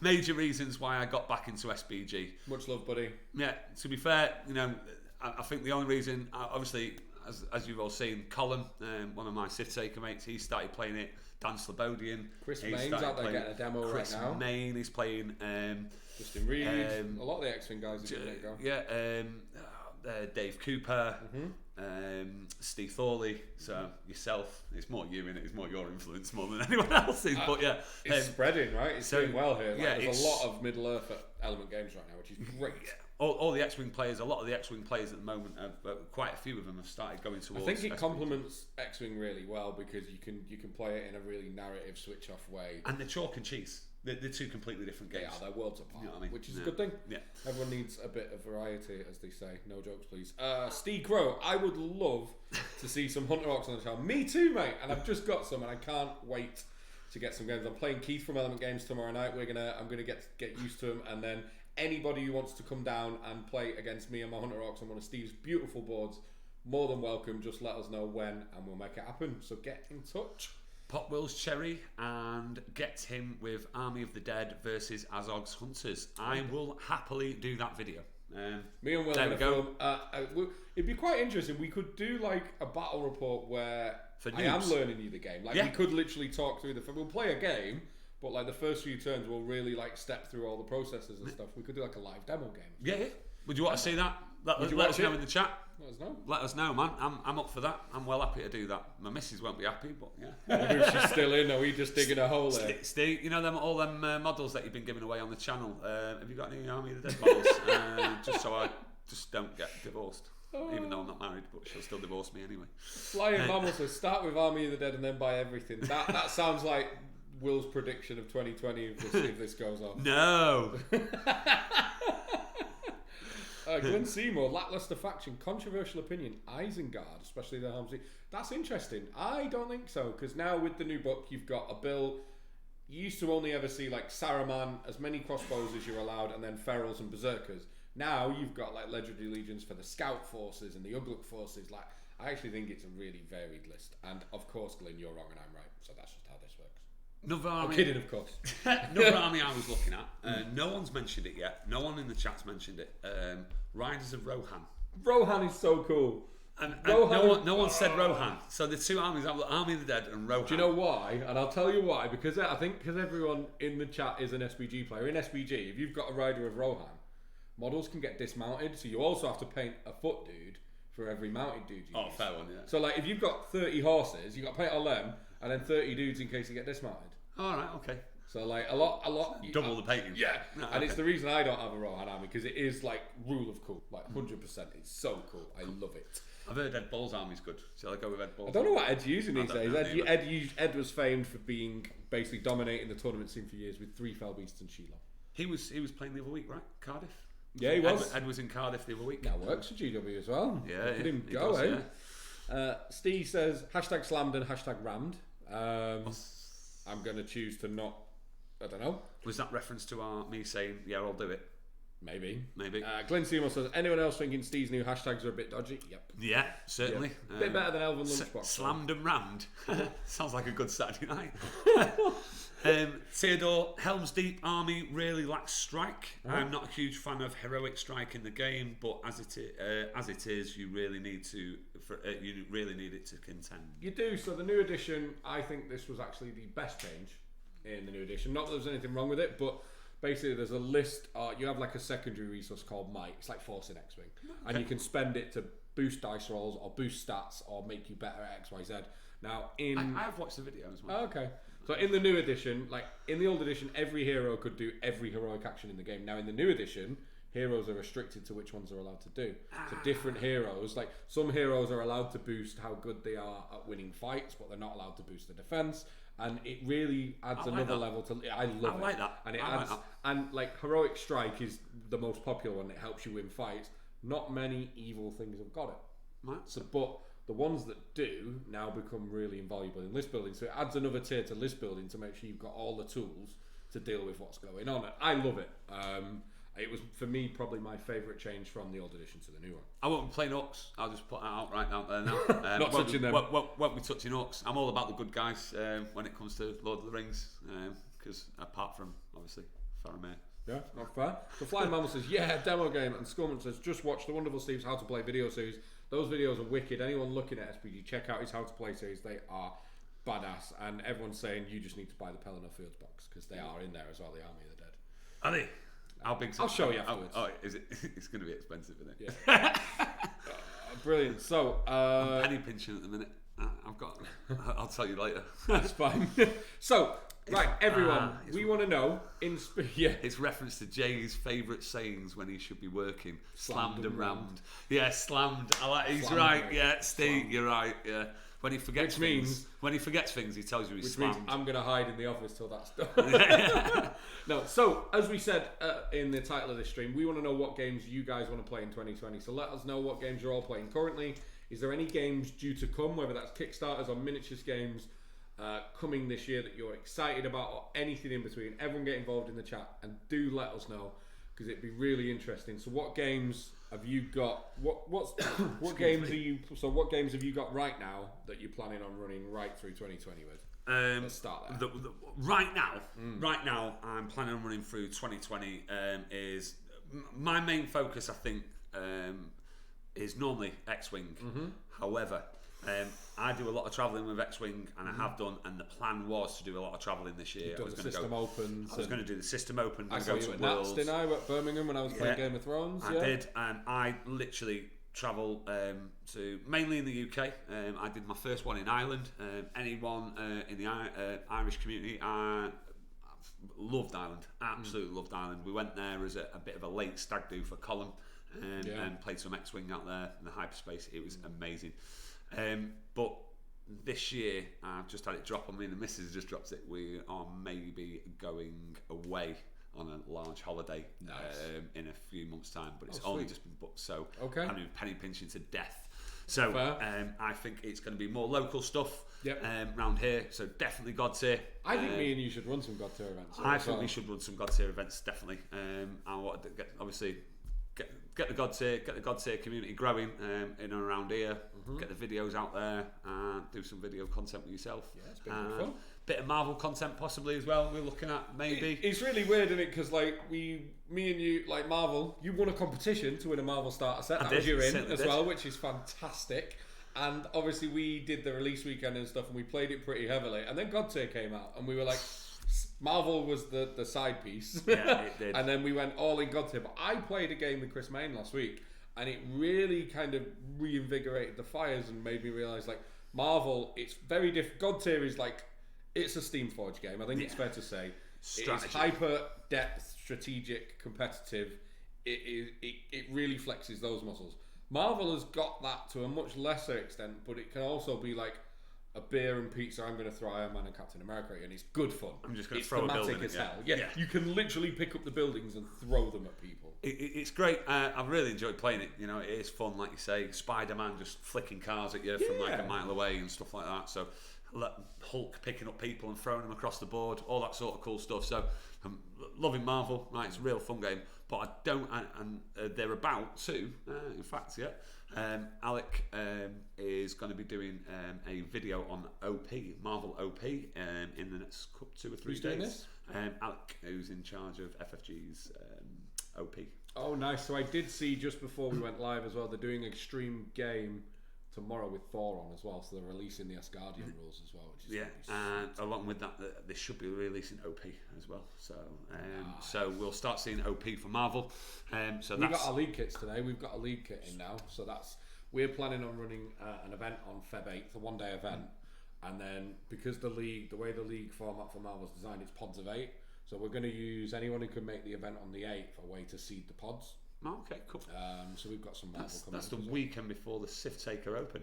Major reasons why I got back into SBG. Much love, buddy. Yeah, to be fair, I think the only reason, obviously, as you've all seen, Colin, one of my Sith Taker mates, he started playing it. Dan Slobodian. Chris Main's out there getting a demo right now. Chris Main is playing. Justin Reed. A lot of the X-Wing guys are giving it a go. Yeah, Dave Cooper. Steve Thorley, so yourself. It's more you in it. It's more your influence more than anyone else's. But yeah, it's spreading, right? It's doing well here. There's a lot of Middle Earth at Element Games right now, which is great. Yeah. All the X-Wing players, a lot of the X-Wing players at the moment, quite a few of them have started going towards. I think it complements X-Wing really well because you can play it in a really narrative switch-off way. And they're chalk and cheese. They're two completely different games. Yeah, they're worlds apart, you know what I mean? which is a good thing. Yeah. Everyone needs a bit of variety, as they say. No jokes, please. Steve Crow, I would love to see some Hunter Ox on the channel. Me too, mate. And I've just got some, and I can't wait to get some games. I'm playing Keith from Element Games tomorrow night. I'm gonna get used to him, and then anybody who wants to come down and play against me and my Hunter Ox on one of Steve's beautiful boards, more than welcome. Just let us know when, and we'll make it happen. So get in touch. Pop Will's Cherry and get him with Army of the Dead versus Azog's Hunters. I will happily do that video. Me and Will are going to film. It'd be quite interesting. We could do like a battle report where I am learning you the game. Like we could literally talk through we'll play a game, but like the first few turns we'll really like step through all the processes and stuff. We could do like a live demo game. Yeah. Would you want to see that? Let us know in the chat. Let us know, man. I'm up for that. I'm well happy to do that. My missus won't be happy, but yeah. She's still in. Are we just digging a hole there? Steve, you know all them models that you've been giving away on the channel. Have you got any Army of the Dead models? Just so I just don't get divorced. Even though I'm not married, but she'll still divorce me anyway. Flying Mammal says start with Army of the Dead and then buy everything. That sounds like Will's prediction of 2020 if this goes on. No. Glenn Seymour, lackluster faction, controversial opinion, Isengard, especially the Helmsley. That's interesting. I don't think so, because now with the new book, you've got a bill. You used to only ever see like Saruman, as many crossbows as you're allowed, and then ferals and berserkers. Now you've got like legendary legions for the scout forces and the Ugluk forces. Like, I actually think it's a really varied list. And of course, Glenn, you're wrong and I'm right. So that's just how this works. I'm kidding, of course. Another army I was looking at. No one's mentioned it yet. No one in the chat's mentioned it. Riders of Rohan. Rohan is so cool. And Rohan, no one said Rohan. So the two armies are the Army of the Dead and Rohan. do you know why? And I'll tell you why. Because I think because everyone in the chat is an SBG player. In SBG, if you've got a rider of Rohan, models can get dismounted. So you also have to paint a foot dude for every mounted dude you use. fair one, yeah. So like if you've got 30 horses, you've got to paint all them, and then 30 dudes in case you get dismounted. All right, okay. So like a lot. Double the painting. Yeah, No, and it's the reason I don't have a Rohan army because it is like rule of cool, like 100%. It's so cool. I love it. I've heard Ed Bull's army's good. Shall I go with Ed Bull? I don't know what Ed's using these days. don't know Ed was famed for being basically dominating the tournament scene for years with 3 Fell Beasts and Sheila. He was playing the other week, right? Cardiff. Yeah, he was. Ed was in Cardiff the other week. Now works for GW as well. Yeah, Look at him he go, does, eh? yeah. Steve says hashtag slammed and hashtag rammed. I'm going to choose to not. I don't know. Was that reference to me saying, yeah, I'll do it? Maybe. Maybe. Glenn Seymour says, anyone else thinking Steve's new hashtags are a bit dodgy? Yep. Yeah, certainly. Yeah. Bit better than Elven Lunchbox. Slammed and rammed. Sounds like a good Saturday night. Theodore, Helm's Deep army really lacks strike. I'm not a huge fan of heroic strike in the game, but as it is, you really need it to contend. You do. So the new edition, I think this was actually the best change in the new edition. Not that there's anything wrong with it, but basically there's a list. You have like a secondary resource called Might. It's like Force in X-Wing, and you can spend it to boost dice rolls or boost stats or make you better at X, Y, Z. Now I have watched the video as well. Oh, okay. So in the new edition, like in the old edition, every hero could do every heroic action in the game. Now in the new edition, heroes are restricted to which ones they're allowed to do. So different heroes, like some heroes are allowed to boost how good they are at winning fights, but they're not allowed to boost the defense. And it really adds another level to. I love it. I like that. And it I adds, like that. and like heroic strike is the most popular one. It helps you win fights. Not many evil things have got it. Right. So, but the ones that do now become really invaluable in list building. So it adds another tier to list building to make sure you've got all the tools to deal with what's going on. I love it. It was, for me, probably my favourite change from the old edition to the new one. I won't be playing Orcs. I'll just put that out right now. Now. Not touching them. Won't be touching Orcs. I'm all about the good guys when it comes to Lord of the Rings, because apart from, obviously, Faramir. Yeah, not fair. So Flying Mammal says, yeah, demo game. And Skullman says, just watch the wonderful Steve's How to Play video series. Those videos are wicked. Anyone looking at SPG, check out his How to Play series. They are badass. And everyone's saying you just need to buy the Pelennor Fields box because they are in there as well, the Army of the Dead. Are they? How big's it? I'll show you afterwards. Is it? It's going to be expensive, isn't it? Yeah. Brilliant. So, I'm penny pinching at the minute. I've got. I'll tell you later. That's fine. So, right, everyone, we want to know. Yeah. It's reference to Jay's favourite sayings when he should be working. Slammed and rammed. Yeah, slammed. I like. He's Slammed right. and Yeah, Steve, you're right. Yeah. When he forgets Which things, means- when he forgets things, he tells you he's Which slammed. means I'm going to hide in the office till that's done. No, so as we said in the title of this stream, we want to know what games you guys want to play in 2020. So let us know what games you're all playing currently. Is there any games due to come, whether that's Kickstarters or miniatures games coming this year that you're excited about, or anything in between? Everyone get involved in the chat and do let us know, because it'd be really interesting. So what games have you got? What games are you? So what games have you got right now that you're planning on running right through 2020 with? Let's start there. Right now, I'm planning on running through 2020. Is my main focus, I think, is normally X-Wing. However, I do a lot of travelling with X-Wing, and I have done. And the plan was to do a lot of travelling this year. I was going to do the system open. I saw you at Nats, didn't I? At Birmingham when I was playing Game of Thrones. I did, and I literally travel to mainly in the UK. I did my first one in Ireland. Anyone in the Irish community, I loved Ireland. Absolutely loved Ireland. We went there as a bit of a late stag do for Colin, and played some X-Wing out there in the hyperspace. It was amazing. But this year, I've just had it drop on me, and the missus just dropped it. We are maybe going away on a large holiday in a few months' time, but it's only just been booked, so I'm penny pinching to death. So I think it's going to be more local stuff around here, so definitely God Tier. I think me and you should run some God Tier events. I think we should run some God Tier events, definitely. I want to get the God Tier community growing in and around here. get the videos out there and do some video content with yourself. Yeah, it's been good fun. Bit of Marvel content possibly as well. We're looking at maybe. It's really weird, isn't it? Because like me and you, like Marvel, you won a competition to win a Marvel starter set. That was you in as well, which is fantastic. And obviously we did the release weekend and stuff, and we played it pretty heavily. And then God Tier came out, and we were like, Marvel was the side piece. Yeah, it did. And then we went all in God Tier. But I played a game with Chris Main last week, and it really kind of reinvigorated the fires and made me realise, like, Marvel, it's very different. God Tier is like, it's a Steamforged game. I think it's fair to say. Strategy. It's hyper depth, strategic, competitive. It really flexes those muscles. Marvel has got that to a much lesser extent, but it can also be like a beer and pizza. I'm going to throw Iron Man and Captain America, and it's good fun. I'm just going to throw a building. It's thematic as hell. Yeah, you can literally pick up the buildings and throw them at people. It's great. I've really enjoyed playing it. You know, it is fun, like you say. Spider-Man just flicking cars at you from like a mile away and stuff like that. So Hulk picking up people and throwing them across the board, all that sort of cool stuff. So I'm loving Marvel. Right, it's a real fun game. But I don't, and they're about to, in fact, Alec is going to be doing a video on OP, Marvel OP, in the next 2 or 3 days. Who's doing this? Alec, who's in charge of FFG's OP. Oh, nice. So I did see just before we went live as well, they're doing Extreme Game tomorrow with Thor on as well. So they're releasing the Asgardian rules as well. Which is and along with that, they should be releasing OP as well. So so we'll start seeing OP for Marvel. So we've got our league kits today. We've got a league kit in now. So we're planning on running an event on Feb 8th, a one-day event. And then because the way the league format for Marvel's designed, it's pods of 8. So we're going to use anyone who can make the event on the 8th a way to seed the pods. Oh, okay, cool. So we've got some Marvel coming. That's the weekend before the Sith Taker Open.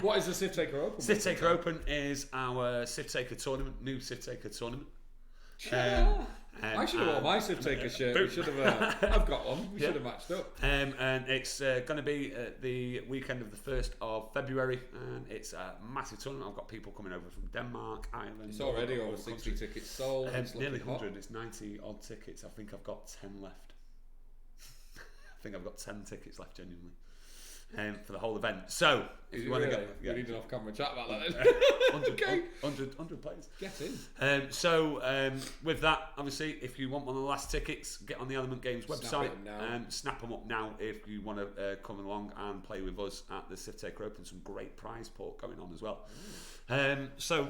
What is the Sith Taker Open? Sith Taker Open is our Sith Taker tournament, new Sith Taker tournament. I should have worn my Sith Taker shirt. We should have. I've got one. We should have matched up. And it's going to be the weekend of the 1st of February, and it's a massive tournament. I've got people coming over from Denmark, Ireland. It's already over 60 tickets sold. Nearly 100. It's 90 odd tickets. I think I've got 10 left. I think I've got 10 tickets left, genuinely. For the whole event. So, if you want to get... We need an off-camera chat about that then. 100 players. Get in. So, with that, obviously, if you want one of the last tickets, get on the Element Games website. Snap them up now if you want to come along and play with us at the Sith Taker Open. Some great prize port going on as well. So,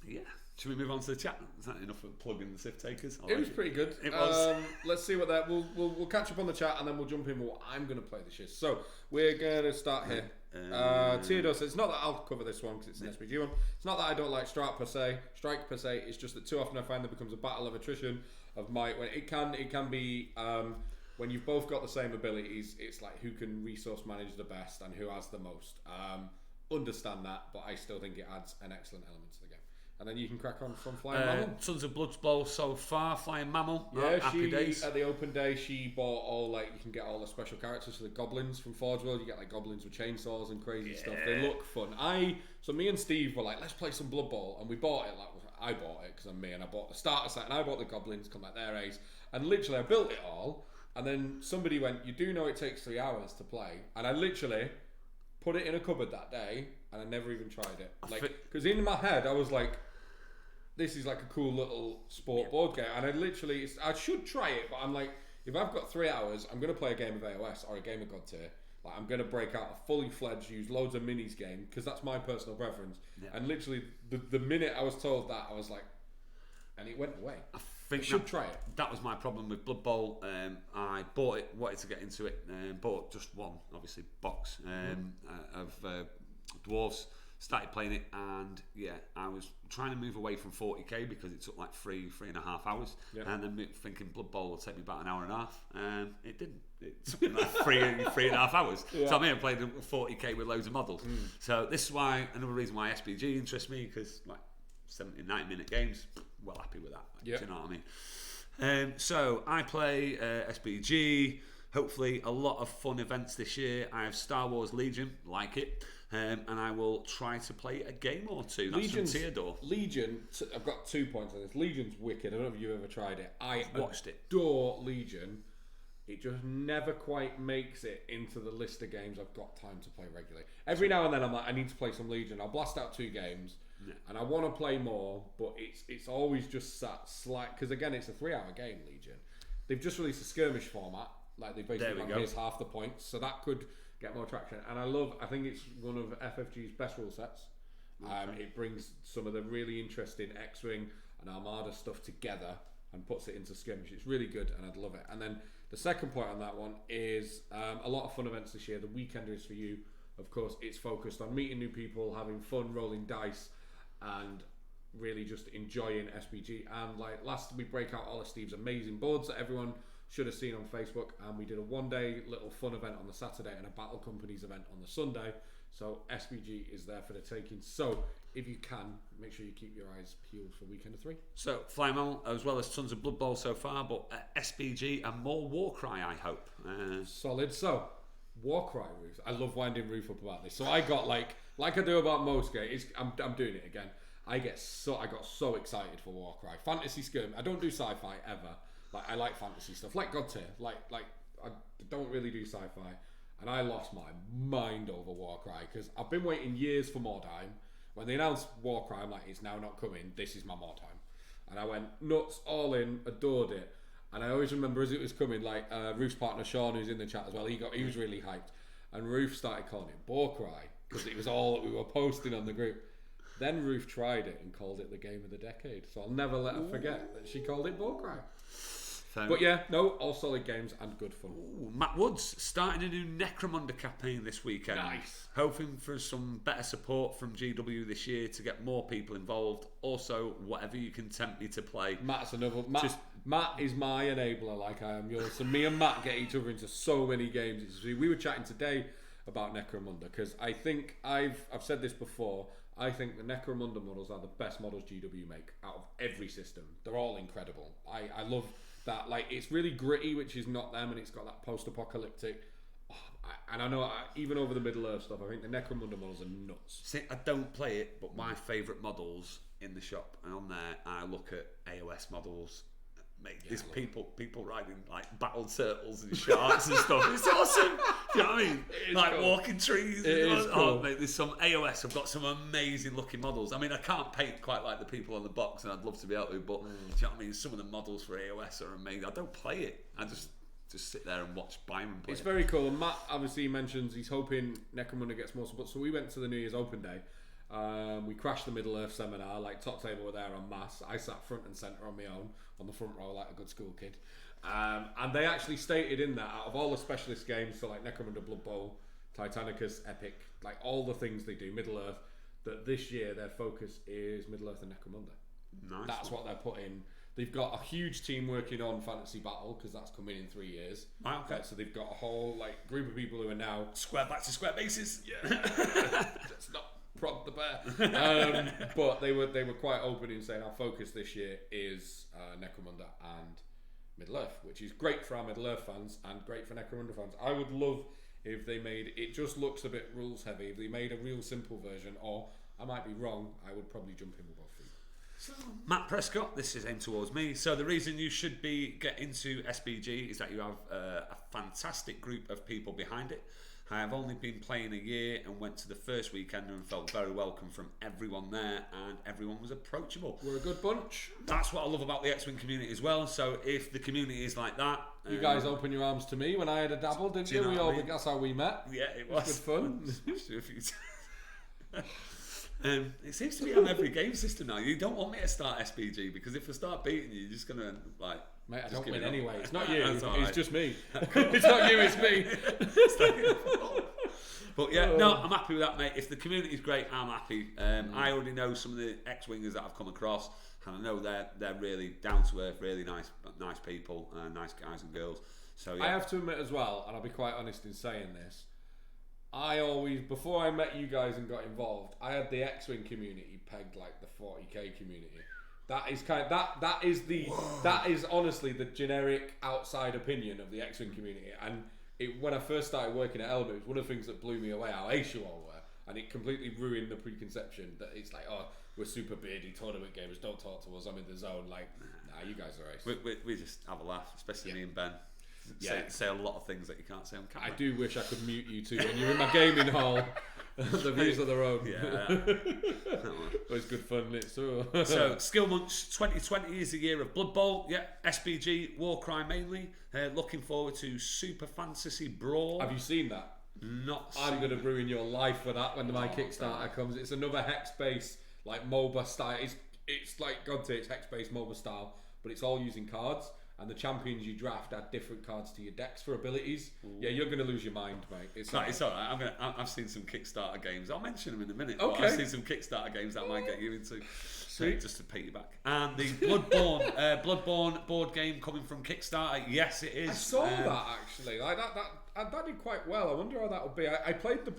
yeah. Should we move on to the chat? Is that enough of plugging the Sith Takers? It was pretty good. It was. Let's see what that. We'll catch up on the chat and then we'll jump in with what I'm going to play this year. So we're going to start here. Theodore says, it's not that I'll cover this one because it's an SPG one. It's not that I don't like Strike per se. It's just that too often I find there becomes a battle of attrition of might. When it can be when you've both got the same abilities. It's like who can resource manage the best and who has the most. Understand that, but I still think it adds an excellent element to the game. And then you can crack on from Flying Mammal. Tons of Blood Bowl so far. Flying Mammal. Yeah, happy days. At the open day, she bought you can get all the special characters for the goblins from Forge World. You get like goblins with chainsaws and crazy stuff. They look fun. So me and Steve were like, let's play some Blood Bowl. And we bought it. I bought it because I'm me and I bought the starter set and I bought the goblins because like they're ace. And literally I built it all. And then somebody went, you do know it takes 3 hours to play. And I literally put it in a cupboard that day and I never even tried it. Because in my head I was like, this is like a cool little sport board game, and I should try it, but I'm like, if I've got 3 hours, I'm going to play a game of AOS or a game of God Tier. Like, I'm going to break out a fully fledged, use loads of minis game, because that's my personal preference. Yeah. And literally, the minute I was told that, I was like, and it went away. I should try it. That was my problem with Blood Bowl. I bought it, wanted to get into it, bought just one, obviously, box of dwarves. Started playing it, and I was trying to move away from 40k because it took like 3.5 hours, and then thinking Blood Bowl will take me about an hour and a half, and it didn't. It took me like 3.5 hours. So I may have played 40k with loads of models. So this is why another reason why SPG interests me, because like 70, 90-minute games, well happy with that. Do you know what I mean? So I play SPG. Hopefully a lot of fun events this year. I have Star Wars Legion, like it. And I will try to play a game or two. That's from Theodore. Legion, I've got 2 points on this. Legion's wicked. I don't know if you've ever tried it. I watched it. Adore Legion. it just never quite makes it into the list of games I've got time to play regularly. Every now and then I'm like, I need to play some Legion. I'll blast out 2 games, and I want to play more, but it's always just sat slack, because again, it's a 3-hour game, Legion. They've just released a skirmish format, like they basically gone, here's half the points, so that could get more traction. And I think it's one of FFG's best rule sets. It brings some of the really interesting X-Wing and Armada stuff together and puts it into skirmish. It's really good, and I'd love it. And then the second point on that one is a lot of fun events this year. The Weekender is for you. Of course, it's focused on meeting new people, having fun, rolling dice, and really just enjoying SBG. And like last, we break out all of Steve's amazing boards that everyone should have seen on Facebook. And we did a 1-day little fun event on the Saturday and a Battle Companies event on the Sunday. So SBG is there for the taking. So if you can, make sure you keep your eyes peeled for Weekend of 3. So Flymal, as well as tons of Blood Bowl so far, but SBG and more Warcry, I hope. Solid. So Warcry, Ruth. I love winding Ruth up about this. So I got like I do about most games. I'm doing it again. I got so excited for Warcry. Fantasy Skirm. I don't do sci-fi ever. Like I like fantasy stuff, like God Tier. Like I don't really do sci-fi. And I lost my mind over Warcry because I've been waiting years for more time. When they announced Warcry, I'm like, it's now not coming. This is my more time. And I went nuts, all in, adored it. And I always remember as it was coming, like Ruth's partner Sean, who's in the chat as well, he was really hyped. And Ruth started calling it Warcry because it was all that we were posting on the group. Then Ruth tried it and called it the game of the decade. So I'll never let her forget that she called it Warcry. But yeah, no, all solid games and good fun. Ooh, Matt Woods starting a new Necromunda campaign this weekend. Nice. Hoping for some better support from GW this year to get more people involved. Also, whatever you can tempt me to play. Matt's another. Matt is my enabler, like I am yours. So me and Matt get each other into so many games. We were chatting today about Necromunda because I think I've said this before. I think the Necromunda models are the best models GW make out of every system. They're all incredible. I love that, like, it's really gritty, which is not them, and it's got that post-apocalyptic. And I know, even over the Middle-earth stuff, I think the Necromunda models are nuts. See, I don't play it, but my favourite models in the shop, and on there, I look at AOS models. Mate, there's people riding like battle turtles and sharks and stuff. It's awesome. You know what I mean? Like cool. Walking trees. It is cool. Mate, there's some AOS. I've got some amazing looking models. I mean, I can't paint quite like the people on the box, and I'd love to be able to. But do you know what I mean? Some of the models for AOS are amazing. I don't play it. I just sit there and watch Byron play. It's very cool. And Matt obviously mentions he's hoping Necromunda gets more support. So we went to the New Year's Open Day. We crashed the Middle Earth seminar. Like top table were there en masse. I sat front and centre on my own on the front row like a good school kid. And they actually stated in that out of all the specialist games, so like Necromunda, Blood Bowl, Titanicus, Epic, like all the things they do, Middle Earth, that this year their focus is Middle Earth and Necromunda. Nice. That's what they're putting. They've got a huge team working on Fantasy Battle because that's coming in 3 years. Wow, okay. So they've got a whole like group of people who are now back to square bases. Yeah. That's not prod the bear. But they were quite open in saying our focus this year is Necromunda and Middle Earth, which is great for our Middle Earth fans and great for Necromunda fans. I would love if they made it just looks a bit rules heavy. If they made a real simple version, or I might be wrong, I would probably jump in with both feet. So, Matt Prescott, this is aimed towards me. So the reason you should get into SBG is that you have a fantastic group of people behind it. I have only been playing a year and went to the first weekend and felt very welcome from everyone there, and everyone was approachable. We're a good bunch. That's what I love about the X-Wing community as well. So if the community is like that... You guys open your arms to me when I had a dabble, didn't you? That's how we met. Yeah, it was. Good fun. It seems to be on every game system now. You don't want me to start SBG because if I start beating you, you're just going to like... Mate, I don't win anyway. It's not you. It's right. just me. It's not you, it's me. But yeah, no, I'm happy with that, mate. If the community's great, I'm happy. I already know some of the X-Wingers that I've come across, and I know they're really down to earth, really nice people, nice guys and girls. So yeah. I have to admit as well, and I'll be quite honest in saying this, I always, before I met you guys and got involved, I had the X-Wing community pegged like the 40k community. That is that is honestly the generic outside opinion of the X-Wing community. And when I first started working at Elba, it was one of the things that blew me away how ace you all were, and it completely ruined the preconception that it's like, oh, we're super beardy tournament gamers, don't talk to us, I'm in the zone. Like, nah, you guys are ace. We just have a laugh, especially me and Ben. say a lot of things that you can't say on camera. I do wish I could mute you two when you're in my gaming hall. The views are their own. Yeah. It's good fun, isn't it? So Skill Munch 2020 is the year of Blood Bowl. Yeah, SBG, Warcry mainly. Looking forward to Super Fantasy Brawl. Have you seen that? Not I'm seen going to ruin your life for that when my Kickstarter God. comes. It's another hex-based, like MOBA style. It's like God say it's hex-based MOBA style, but it's all using cards. And the champions you draft add different cards to your decks for abilities. Ooh. Yeah, you're going to lose your mind, mate. It's all right. I've seen some Kickstarter games. I'll mention them in a minute. Okay. But I've seen some Kickstarter games that I might get you into. Sweet. Just to pay you back. And the Bloodborne board game coming from Kickstarter. Yes, it is. I saw that actually. Like that did quite well. I wonder how that would be. I played the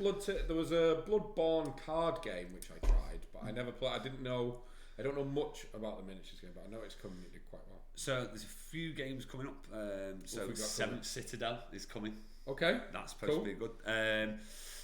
there was a Bloodborne card game which I tried, but I never played. I don't know much about the miniatures game, but I know it's coming. It did quite well. So there's a few games coming up. So Seventh Citadel is coming. Okay, that's supposed to be good.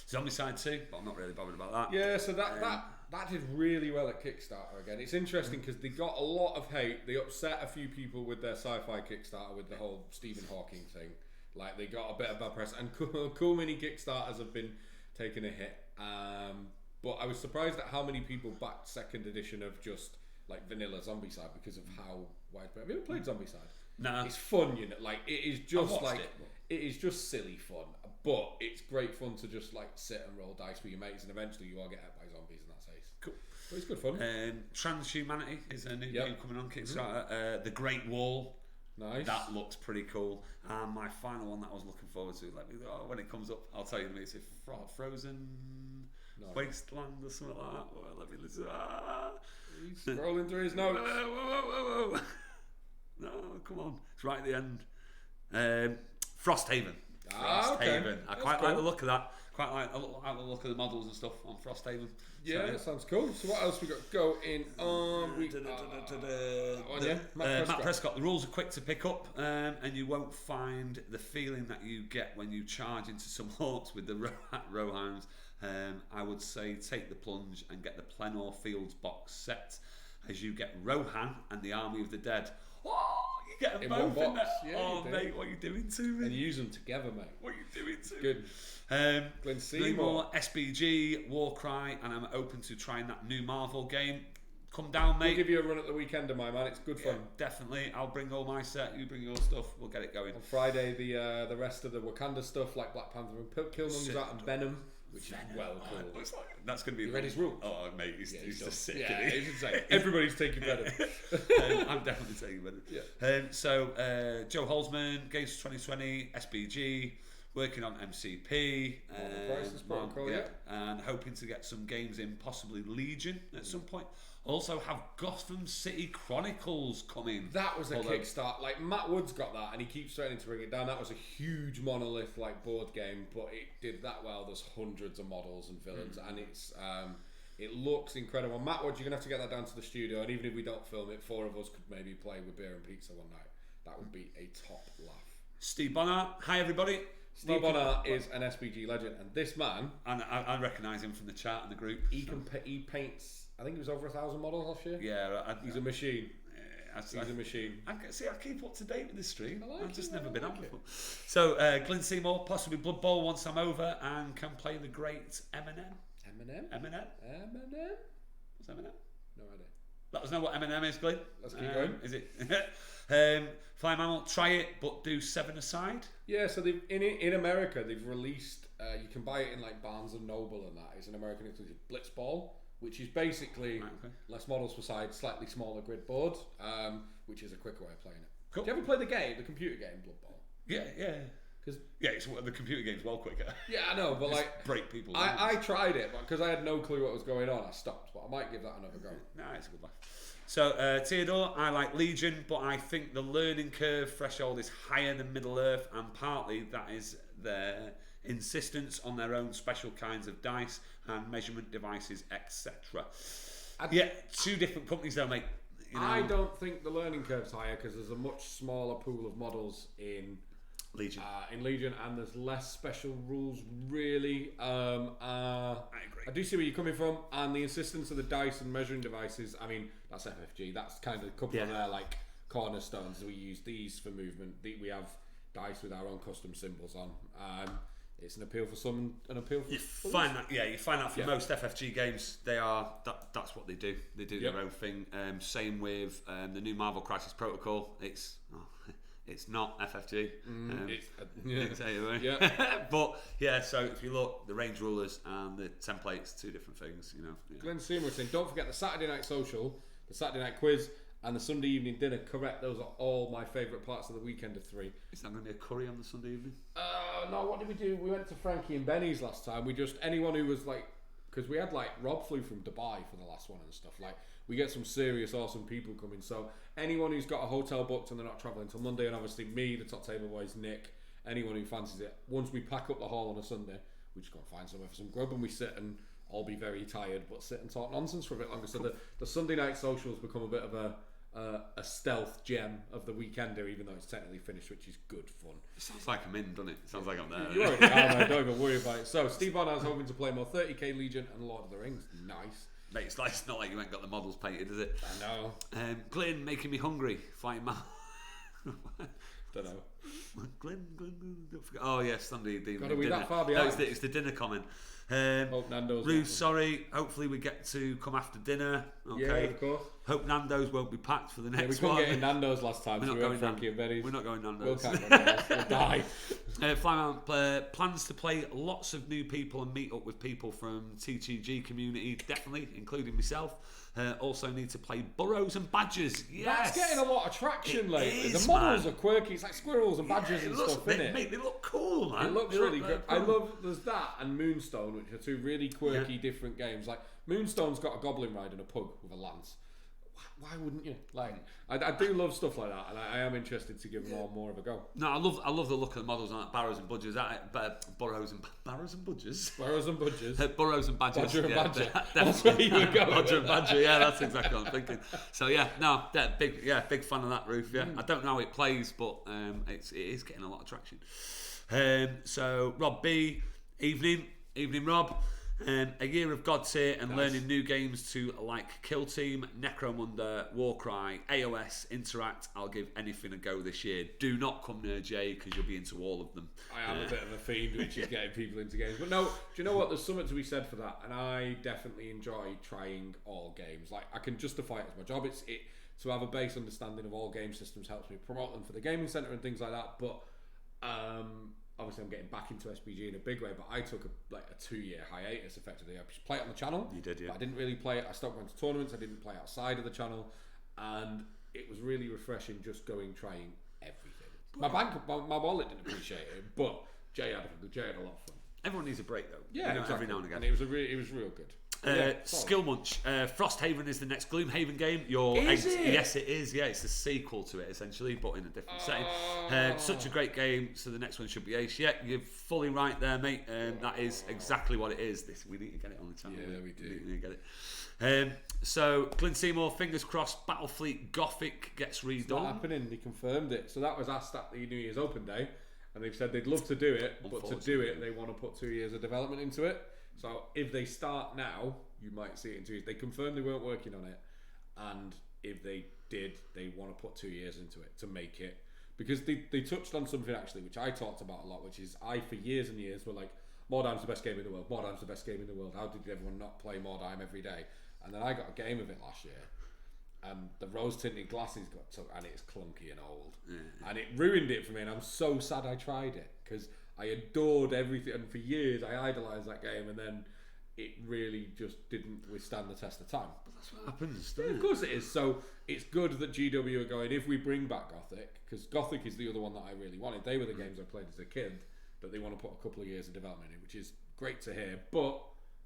Zombicide 2, but I'm not really bothered about that. Yeah, so that did really well at Kickstarter again. It's interesting because they got a lot of hate. They upset a few people with their sci-fi Kickstarter with the whole Stephen Hawking thing. Like they got a bit of bad press, and cool many Kickstarters have been taking a hit. But I was surprised at how many people backed second edition of just like vanilla Zombicide because of how widespread. Have you ever played Zombicide? No. It's fun, you know. Like it is just it is just silly fun, but it's great fun to just like sit and roll dice with your mates, and eventually you all get hit by zombies, and that's ace. Cool. But it's good fun. Transhumanity is a new game coming on Kickstarter. The Great Wall. Nice. That looks pretty cool. And my final one that I was looking forward to, when it comes up, I'll tell you in a minute. It's Frozen Wasteland or something like that. Well, let me listen. He's scrolling through his notes. Whoa. No, come on. It's right at the end. Frosthaven. Okay. I quite like the look of that. Quite like the look of the models and stuff on Frosthaven. Yeah, that sounds cool. So what else we got going on? Matt Prescott. The rules are quick to pick up, and you won't find the feeling that you get when you charge into some orcs with the Rohans. I would say take the plunge and get the Plenor Fields box set, as you get Rohan and the Army of the Dead. Oh, you get them both in there. Yeah, mate, what are you doing to me? And you use them together, mate. What are you doing to me? Good. Glenn Seymour, SBG, Warcry, and I'm open to trying that new Marvel game. Come down, mate. We'll give you a run at the weekend, my man. It's good fun. Definitely. I'll bring all my set. You bring your stuff. We'll get it going. On Friday, the rest of the Wakanda stuff, like Black Panther and Killmonger's out, and Venom, which is well cool. That's going to be. You read his rules? Oh, mate, he's just sick. Yeah, he's insane. Everybody's taking Venom. I'm definitely taking Venom. Yeah. Joe Holzman, Games 2020, SBG. Working on MCP, and hoping to get some games in, possibly Legion at some point. Also have Gotham City Chronicles coming. That was a kickstart. Like Matt Wood's got that, and he keeps threatening to bring it down. That was a huge monolith like board game, but it did that well. There's hundreds of models and villains, and it looks incredible. Matt Wood, you're gonna have to get that down to the studio, and even if we don't film it, 4 of us could maybe play with beer and pizza one night. That would be a top laugh. Steve Bonner, hi everybody. Steve Bonner is an SBG legend, and this man, and I recognise him from the chat and the group. He paints. I think it was over 1,000 models last year. Yeah, he's a machine. He's a machine. I keep up to date with this stream. I've just never been on before. So, Glenn Seymour, possibly Blood Bowl once I'm over, and can play the great Eminem. Eminem? What's Eminem? No idea. Let us know what Eminem is, Glenn. Let's keep going. Is it? Fly Mammal, try it, but do 7 aside. Yeah, so they've in America they've released. You can buy it in like Barnes and Noble, and that is an American exclusive Blitzball, which is basically less models per side, slightly smaller grid board, which is a quicker way of playing it. Cool. Do you ever play the computer game Blood Bowl? Yeah. The computer game's well quicker. Yeah, I know, but like break people. I tried it, but because I had no clue what was going on, I stopped. But I might give that another go. No, it's a good laugh. So, Theodore, I like Legion, but I think the learning curve threshold is higher than Middle-earth, and partly that is their insistence on their own special kinds of dice and measurement devices, etc. Yeah, 2 different companies though, mate. You know, I don't think the learning curve's higher because there's a much smaller pool of models in Legion. And there's less special rules, really. I agree. I do see where you're coming from, and the insistence of the dice and measuring devices. I mean, that's FFG. That's kind of a couple of their like cornerstones. We use these for movement. We have dice with our own custom symbols on. It's an appeal for some, an appeal for You find that for most FFG games, that's what they do. They do their own thing. Same with the new Marvel Crisis Protocol. It's not FFG. Anyway. But yeah, so if you look, the range rulers and the templates, two different things. Glenn Seymour saying, don't forget the Saturday night social, the Saturday night quiz, and the Sunday evening dinner. Correct, those are all my favourite parts of the weekend of 3. Is that going to be a curry on the Sunday evening? No, what did we do? We went to Frankie and Benny's last time. We just, anyone who was like, because we had like Rob flew from Dubai for the last one and stuff. Like, we get some serious awesome people coming. So anyone who's got a hotel booked and they're not travelling until Monday, and obviously me, the Top Table Boys, Nick, anyone who fancies it, once we pack up the hall on a Sunday, we just go and find somewhere for some grub, and we sit and all be very tired, but sit and talk nonsense for a bit longer. So the Sunday night socials become a bit of a stealth gem of the weekender, even though it's technically finished, which is good fun. It sounds like I'm in, doesn't it? It sounds like I'm there. You already are, mate. Don't even worry about it. So Steve Bonner's hoping to play more 30k Legion and Lord of the Rings. Nice. Mate, it's not like you ain't got the models painted, is it? I know. Glyn making me hungry. Fighting man. Don't know. Glyn, don't forget. Oh yes, Sunday evening. Gotta be dinner. that far behind. No, it's the dinner comment. Hope Nando's. Ruth, sorry. Hopefully we get to come after dinner. Okay. Yeah, of course. Hope Nando's won't be packed for the Yeah, we next couldn't one. get in Nando's last time, so we went Frankie and Benny's. We're not going We'll Nando's. can't go Nando's. We'll die. Flyman plans to play lots of new people and meet up with people from TTG community, definitely, including myself. Also need to play Burrows and Badgers. Yes, That's getting a lot of traction lately. Is, the models man. are quirky. It's like squirrels and badgers and stuff, isn't it? Mate, they look cool, man. It looks They really look good. cool. I love there's that and Moonstone, which are two really quirky different games. Like Moonstone's got a goblin ride and a pug with a lance. Why wouldn't you? Like, I do love stuff like that, and I am interested to give more of a go. No, I love the look of the models on that Barrows and Budgers. Burrows and Budgers. Burrows and Budgers. Burrows and Badgers. Badger and Badger. That's That's where you were going. Badger and Badger. Yeah, that's exactly what I'm thinking. So yeah, no, big fan of that roof. Yeah, I don't know how it plays, but it is getting a lot of traction. So Rob B, evening Rob. A year of God's here and learning new games to like Kill Team, Necromunda, Warcry, AOS, Interact. I'll give anything a go this year. Do not come near Jay because you'll be into all of them. I am a bit of a fiend, which is getting people into games. But no, do you know what? There's something to be said for that, and I definitely enjoy trying all games. Like, I can justify it as my job. It's to have a base understanding of all game systems helps me promote them for the gaming centre and things like that. But obviously I'm getting back into SPG in a big way, but I took a 2-year hiatus effectively. I just play it on the channel. You did, yeah. But I didn't really play it. I stopped going to tournaments. I didn't play outside of the channel, and it was really refreshing just trying everything. My wallet didn't appreciate it, but Jay had a lot of fun. Everyone needs a break though. Yeah, exactly. Every now and again. And it was real good. Skill Munch. Frosthaven is the next Gloomhaven game. Is it? Yes, it is. Yeah, it's a sequel to it essentially, but in a different setting. Such a great game. So the next one should be Ace. Yeah, you're fully right there, mate. That is exactly what it is. We need to get it on the channel. Yeah, we do. We need to get it. So Glyn Seymour, fingers crossed. Battlefleet Gothic gets redone. It's not happening. They confirmed it. So that was asked at the New Year's Open day, and they've said they'd love to do it, but to do it, they want to put 2 years of development into it. So if they start now, you might see it in 2 years. They confirmed they weren't working on it, and if they did, they want to put 2 years into it to make it. Because they touched on something actually, which I talked about a lot, which is for years and years were like, Mordheim's the best game in the world. Mordheim's the best game in the world. How did everyone not play Mordheim every day? And then I got a game of it last year, and the rose tinted glasses got took, and it's clunky and old, and it ruined it for me. And I'm so sad I tried it because I adored everything, and for years I idolised that game, and then it really just didn't withstand the test of time. But that's what happens. Yeah, of course it is. So it's good that GW are going, if we bring back Gothic, because Gothic is the other one that I really wanted. They were the games I played as a kid, that they want to put a couple of years of development in, which is great to hear, but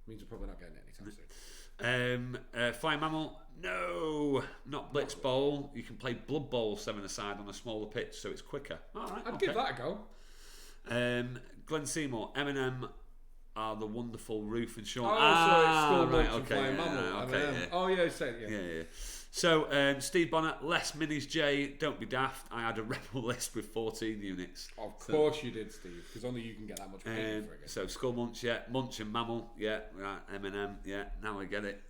means we're probably not getting it anytime soon. Fire Mammal, no, not Blitz Bowl. You can play Blood Bowl 7-a-side on a smaller pitch, so it's quicker. All right, I'd give that a go. Glenn Seymour, Eminem are the wonderful Ruth and Sean. So it's still right, okay. okay, Mammal. okay, yeah. Oh yeah, say it, Yeah. So Steve Bonner, less minis. Jay, don't be daft. I had a rebel list with 14 units. Of course you did, Steve, because only you can get that much paint for it. So Skull Munch, yeah, Munch and Mammal, yeah, right, Eminem, yeah. Now I get it.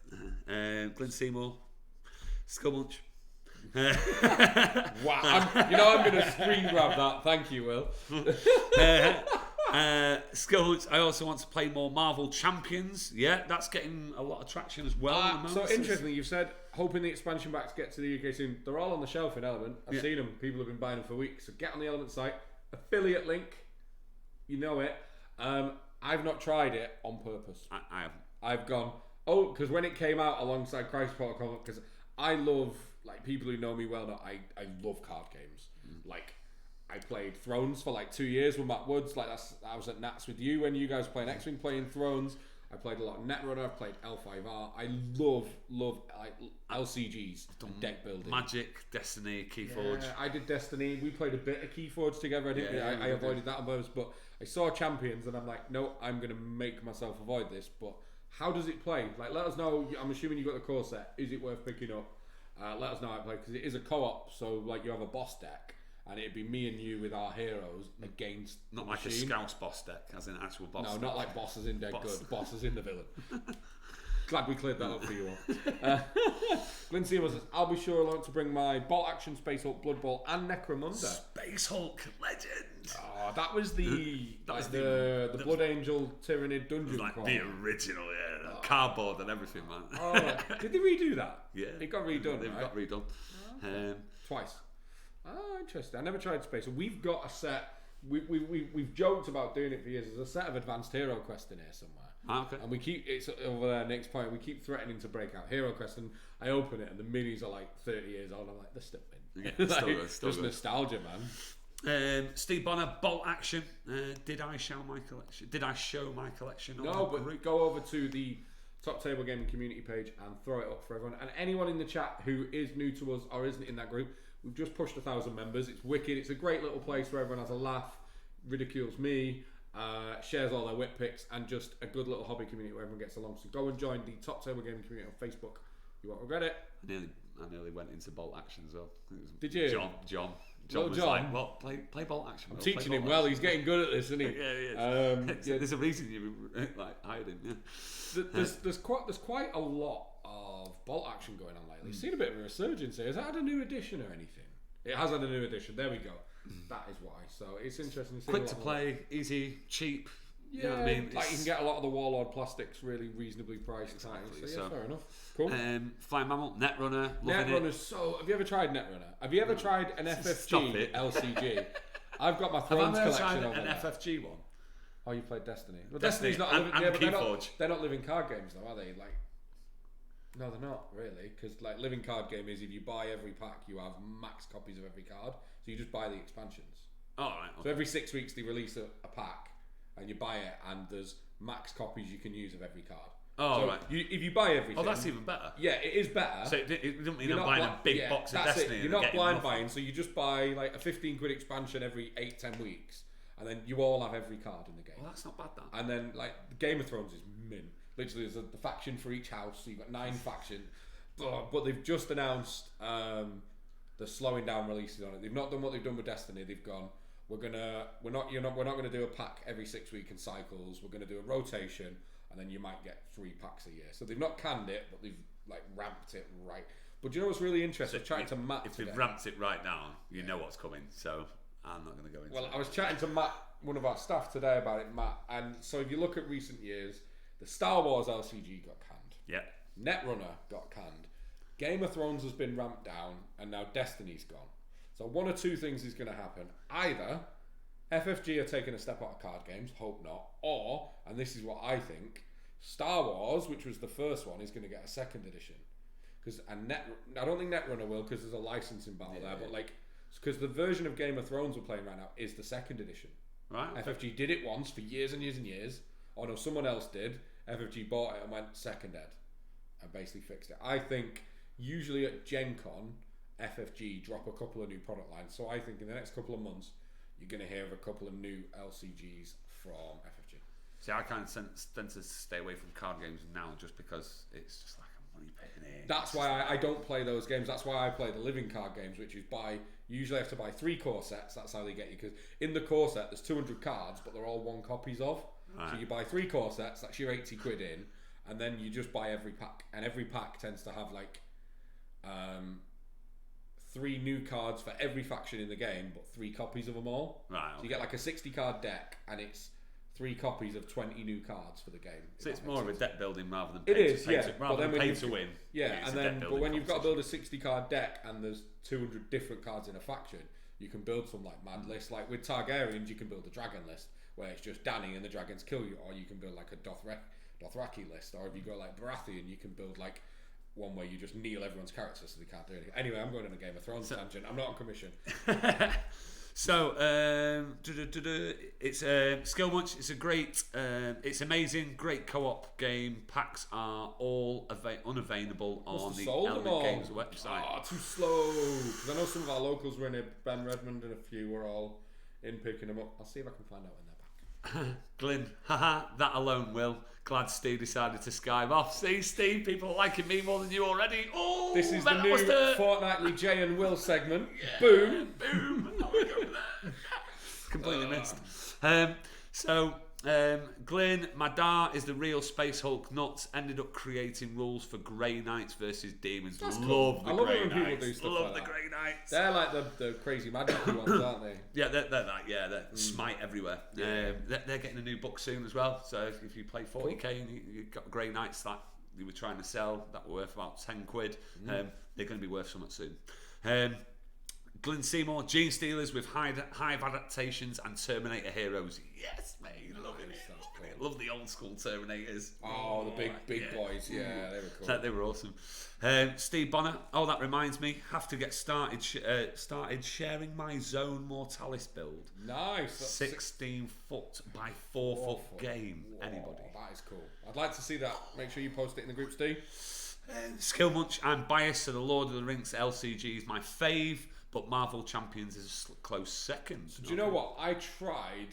Glenn Seymour, Skull Munch. Wow. I'm going to screen grab that. Thank you, Will. Skills. I also want to play more Marvel Champions. Yeah, that's getting a lot of traction as well. At the So moment. interestingly, you've said hoping the expansion packs get to the UK soon. They're all on the shelf in Element. I've seen them. People have been buying them for weeks. So get on the Element site. Affiliate link. You know it. I've not tried it on purpose. I haven't. I've gone, because when it came out alongside Crisis Protocol, because I love, like, people who know me well know I love card games. Like, I played Thrones for like 2 years with Matt Woods. Like, I was at Nats with you when you guys were playing X-Wing, playing Thrones. I played a lot of Netrunner. I've played L5R. I love like LCGs and deck building. Magic, Destiny, Keyforge. Yeah, I did Destiny. We played a bit of Keyforge together. I avoided that on purpose, but I saw Champions and I'm like, no, I'm going to make myself avoid this. But how does it play? Like, let us know. I'm assuming you got the core set. Is it worth picking up? Let us know how it plays, because it is a co-op. So like, you have a boss deck, and it'd be me and you with our heroes against Not like machine. a Scouse boss deck, as in actual boss. No, deck. not like bosses in Dead Good. Bosses in the villain. Glad we cleared that up for you all. Glenn Seymour says, I'll be sure along to bring my Bolt Action, Space Hulk, Blood Bowl, and Necromunda. Space Hulk legend. Oh, that was the the Blood Angel Tyranid dungeon Like crawl. the original, yeah, the cardboard and everything, man. Oh, did they redo that? Yeah, it got redone. They've right? got redone Twice. Oh, interesting. I never tried Space. We've got a set. We've joked about doing it for years. There's a set of Advanced Hero Quest in here somewhere. Okay. And we keep, it's over there next point, we keep threatening to break out Hero Quest, and I open it and the minis are like 30 years old. I'm like, they're still in. Yeah, still like, good, still just good. nostalgia, man. Steve Bonner, Bolt Action. Did I show my collection? Did I show my collection? No, but go over to the Top Table Gaming community page and throw it up for everyone. And anyone in the chat who is new to us or isn't in that group, we've just pushed 1,000 members. It's wicked. It's a great little place where everyone has a laugh, ridicules me, shares all their whip picks, and just a good little hobby community where everyone gets along. So go and join the Top Table Gaming community on Facebook. You won't regret it. I nearly went into Bolt Action as well. Did you? John Little was John? like, well, play Bolt Action. I'm Will, teaching play him Bolt well. Action. He's getting good at this, isn't he? Yeah, he is. There's a reason you like hired him. Yeah. There's quite a lot of Bolt Action going on lately. Seen a bit of a resurgence here. Has it had a new edition or anything? It has had a new edition. There we go. That is why. So it's interesting to see. Quick to play, easy, cheap. Yeah, You know what I mean? like you can get a lot of the Warlord plastics really reasonably priced. Exactly, So yeah, so- fair enough. Cool. Flying Mammal, Netrunner, loving Netrunner's so. Have you ever tried Netrunner? Have you ever tried an Stop FFG it. LCG? I've got my Have Thrones I ever collection tried over an there. FFG one? Oh, you played Destiny. Well, Destiny Destiny's not and- living, and yeah, but Keyforge. they're not living card games though, are they? Like, no, they're not really, because like living card game is if you buy every pack, you have max copies of every card, so you just buy the expansions. Oh, right. So every 6 weeks they release a pack, and you buy it, and there's max copies you can use of every card. Oh, so right. if you buy everything, Oh, that's even better. yeah, it is better. So it doesn't mean You're I'm not buying bli- a big yeah, box of that's Destiny. It. and You're not getting blind nothing. buying, so you just buy like a 15 quid expansion every 8-10 weeks, and then you all have every card in the game. Well, that's not bad, that. And then like Game of Thrones is mint. Literally, there's the faction for each house. So you've got 9 factions, but they've just announced they're slowing down releases on it. They've not done what they've done with Destiny. They've gone, we're not gonna do a pack every 6 week in cycles. We're gonna do a rotation, and then you might get 3 packs a year. So they've not canned it, but they've like ramped it right. But do you know what's really interesting? I was chatting to Matt If today. they've ramped it right down, you know what's coming. So I'm not going to go into Well, it. I was chatting to Matt, one of our staff today, about it, Matt. And so if you look at recent years, the Star Wars LCG got canned. Yeah. Netrunner got canned. Game of Thrones has been ramped down, and now Destiny's gone. So one or two things is going to happen. Either FFG are taking a step out of card games, hope not, or, and this is what I think, Star Wars, which was the first one, is going to get a second edition. I don't think Netrunner will, because there's a licensing battle there, but like, because the version of Game of Thrones we're playing right now is the second edition. Right. FFG did it once for years and years and years. Oh no, someone else did. FFG bought it and went second ed and basically fixed it. I think usually at Gen Con, FFG drop a couple of new product lines. So I think in the next couple of months, you're going to hear of a couple of new LCGs from FFG. See, I kind of tend to stay away from card games now just because it's just like a money pit. That's why I don't play those games. That's why I play the living card games, which is you usually have to buy 3 core sets. That's how they get you. Because in the core set, there's 200 cards, but they're all 1 copies of. Right. So you buy 3 core sets, that's your 80 quid in, and then you just buy every pack. And every pack tends to have like 3 new cards for every faction in the game, but 3 copies of them all. Right. So you get like a 60 card deck, and it's 3 copies of 20 new cards for the game. So it's more of a deck building rather than it pay is, to, yeah. rather than pay to win. Yeah, It's and a then deck but building when you've got to competition. build a 60 card deck and there's 200 different cards in a faction, you can build some like mad lists. Like with Targaryens, you can build a dragon list where it's just Dany and the dragons kill you, or you can build like a Dothraki list, or if you go like Baratheon, you can build like one where you just kneel everyone's characters so they can't do anything. Anyway, I'm going on a Game of Thrones tangent. I'm not on commission. So it's Skill Munch. It's a great, it's amazing, great co-op game. Packs are all unavailable on the Element Games website. Oh, too slow. Because I know some of our locals were in it. Ben Redmond and a few were all in picking them up. I'll see if I can find out when they're back. Glyn, haha, that alone will. Glad Steve decided to Skype off. See, Steve, people are liking me more than you already. Oh, This is the new fortnightly Jay and Will segment. Boom. Boom. Completely missed. Glyn, Madar is the real Space Hulk nuts. Ended up creating rules for Grey Knights versus Demons. That's love cool. the I love Grey it when people Knights. do stuff Love like the that. Grey Knights. They're like the crazy magic ones, aren't they? Yeah, they're that. Yeah, they're smite everywhere. Yeah. They're getting a new book soon as well. So if you play 40k and you've got Grey Knights that you were trying to sell that were worth about 10 quid, they're going to be worth something soon. Glyn Seymour, Gene Stealers with Hive adaptations and Terminator heroes. Yes, mate, love it. That's cool. Love the old school Terminators. Oh, the big yeah. boys. Yeah, they were cool. They were awesome. Steve Bonner. Oh, that reminds me. Have to get started sharing my Zone Mortalis build. Nice. That's 16 foot by 4 foot game. Whoa, Anybody? that is cool. I'd like to see that. Make sure you post it in the group, Steve. Skill Munch. I'm biased to the Lord of the Rings LCG is my fave, but Marvel Champions is a close second. Do you know what? I tried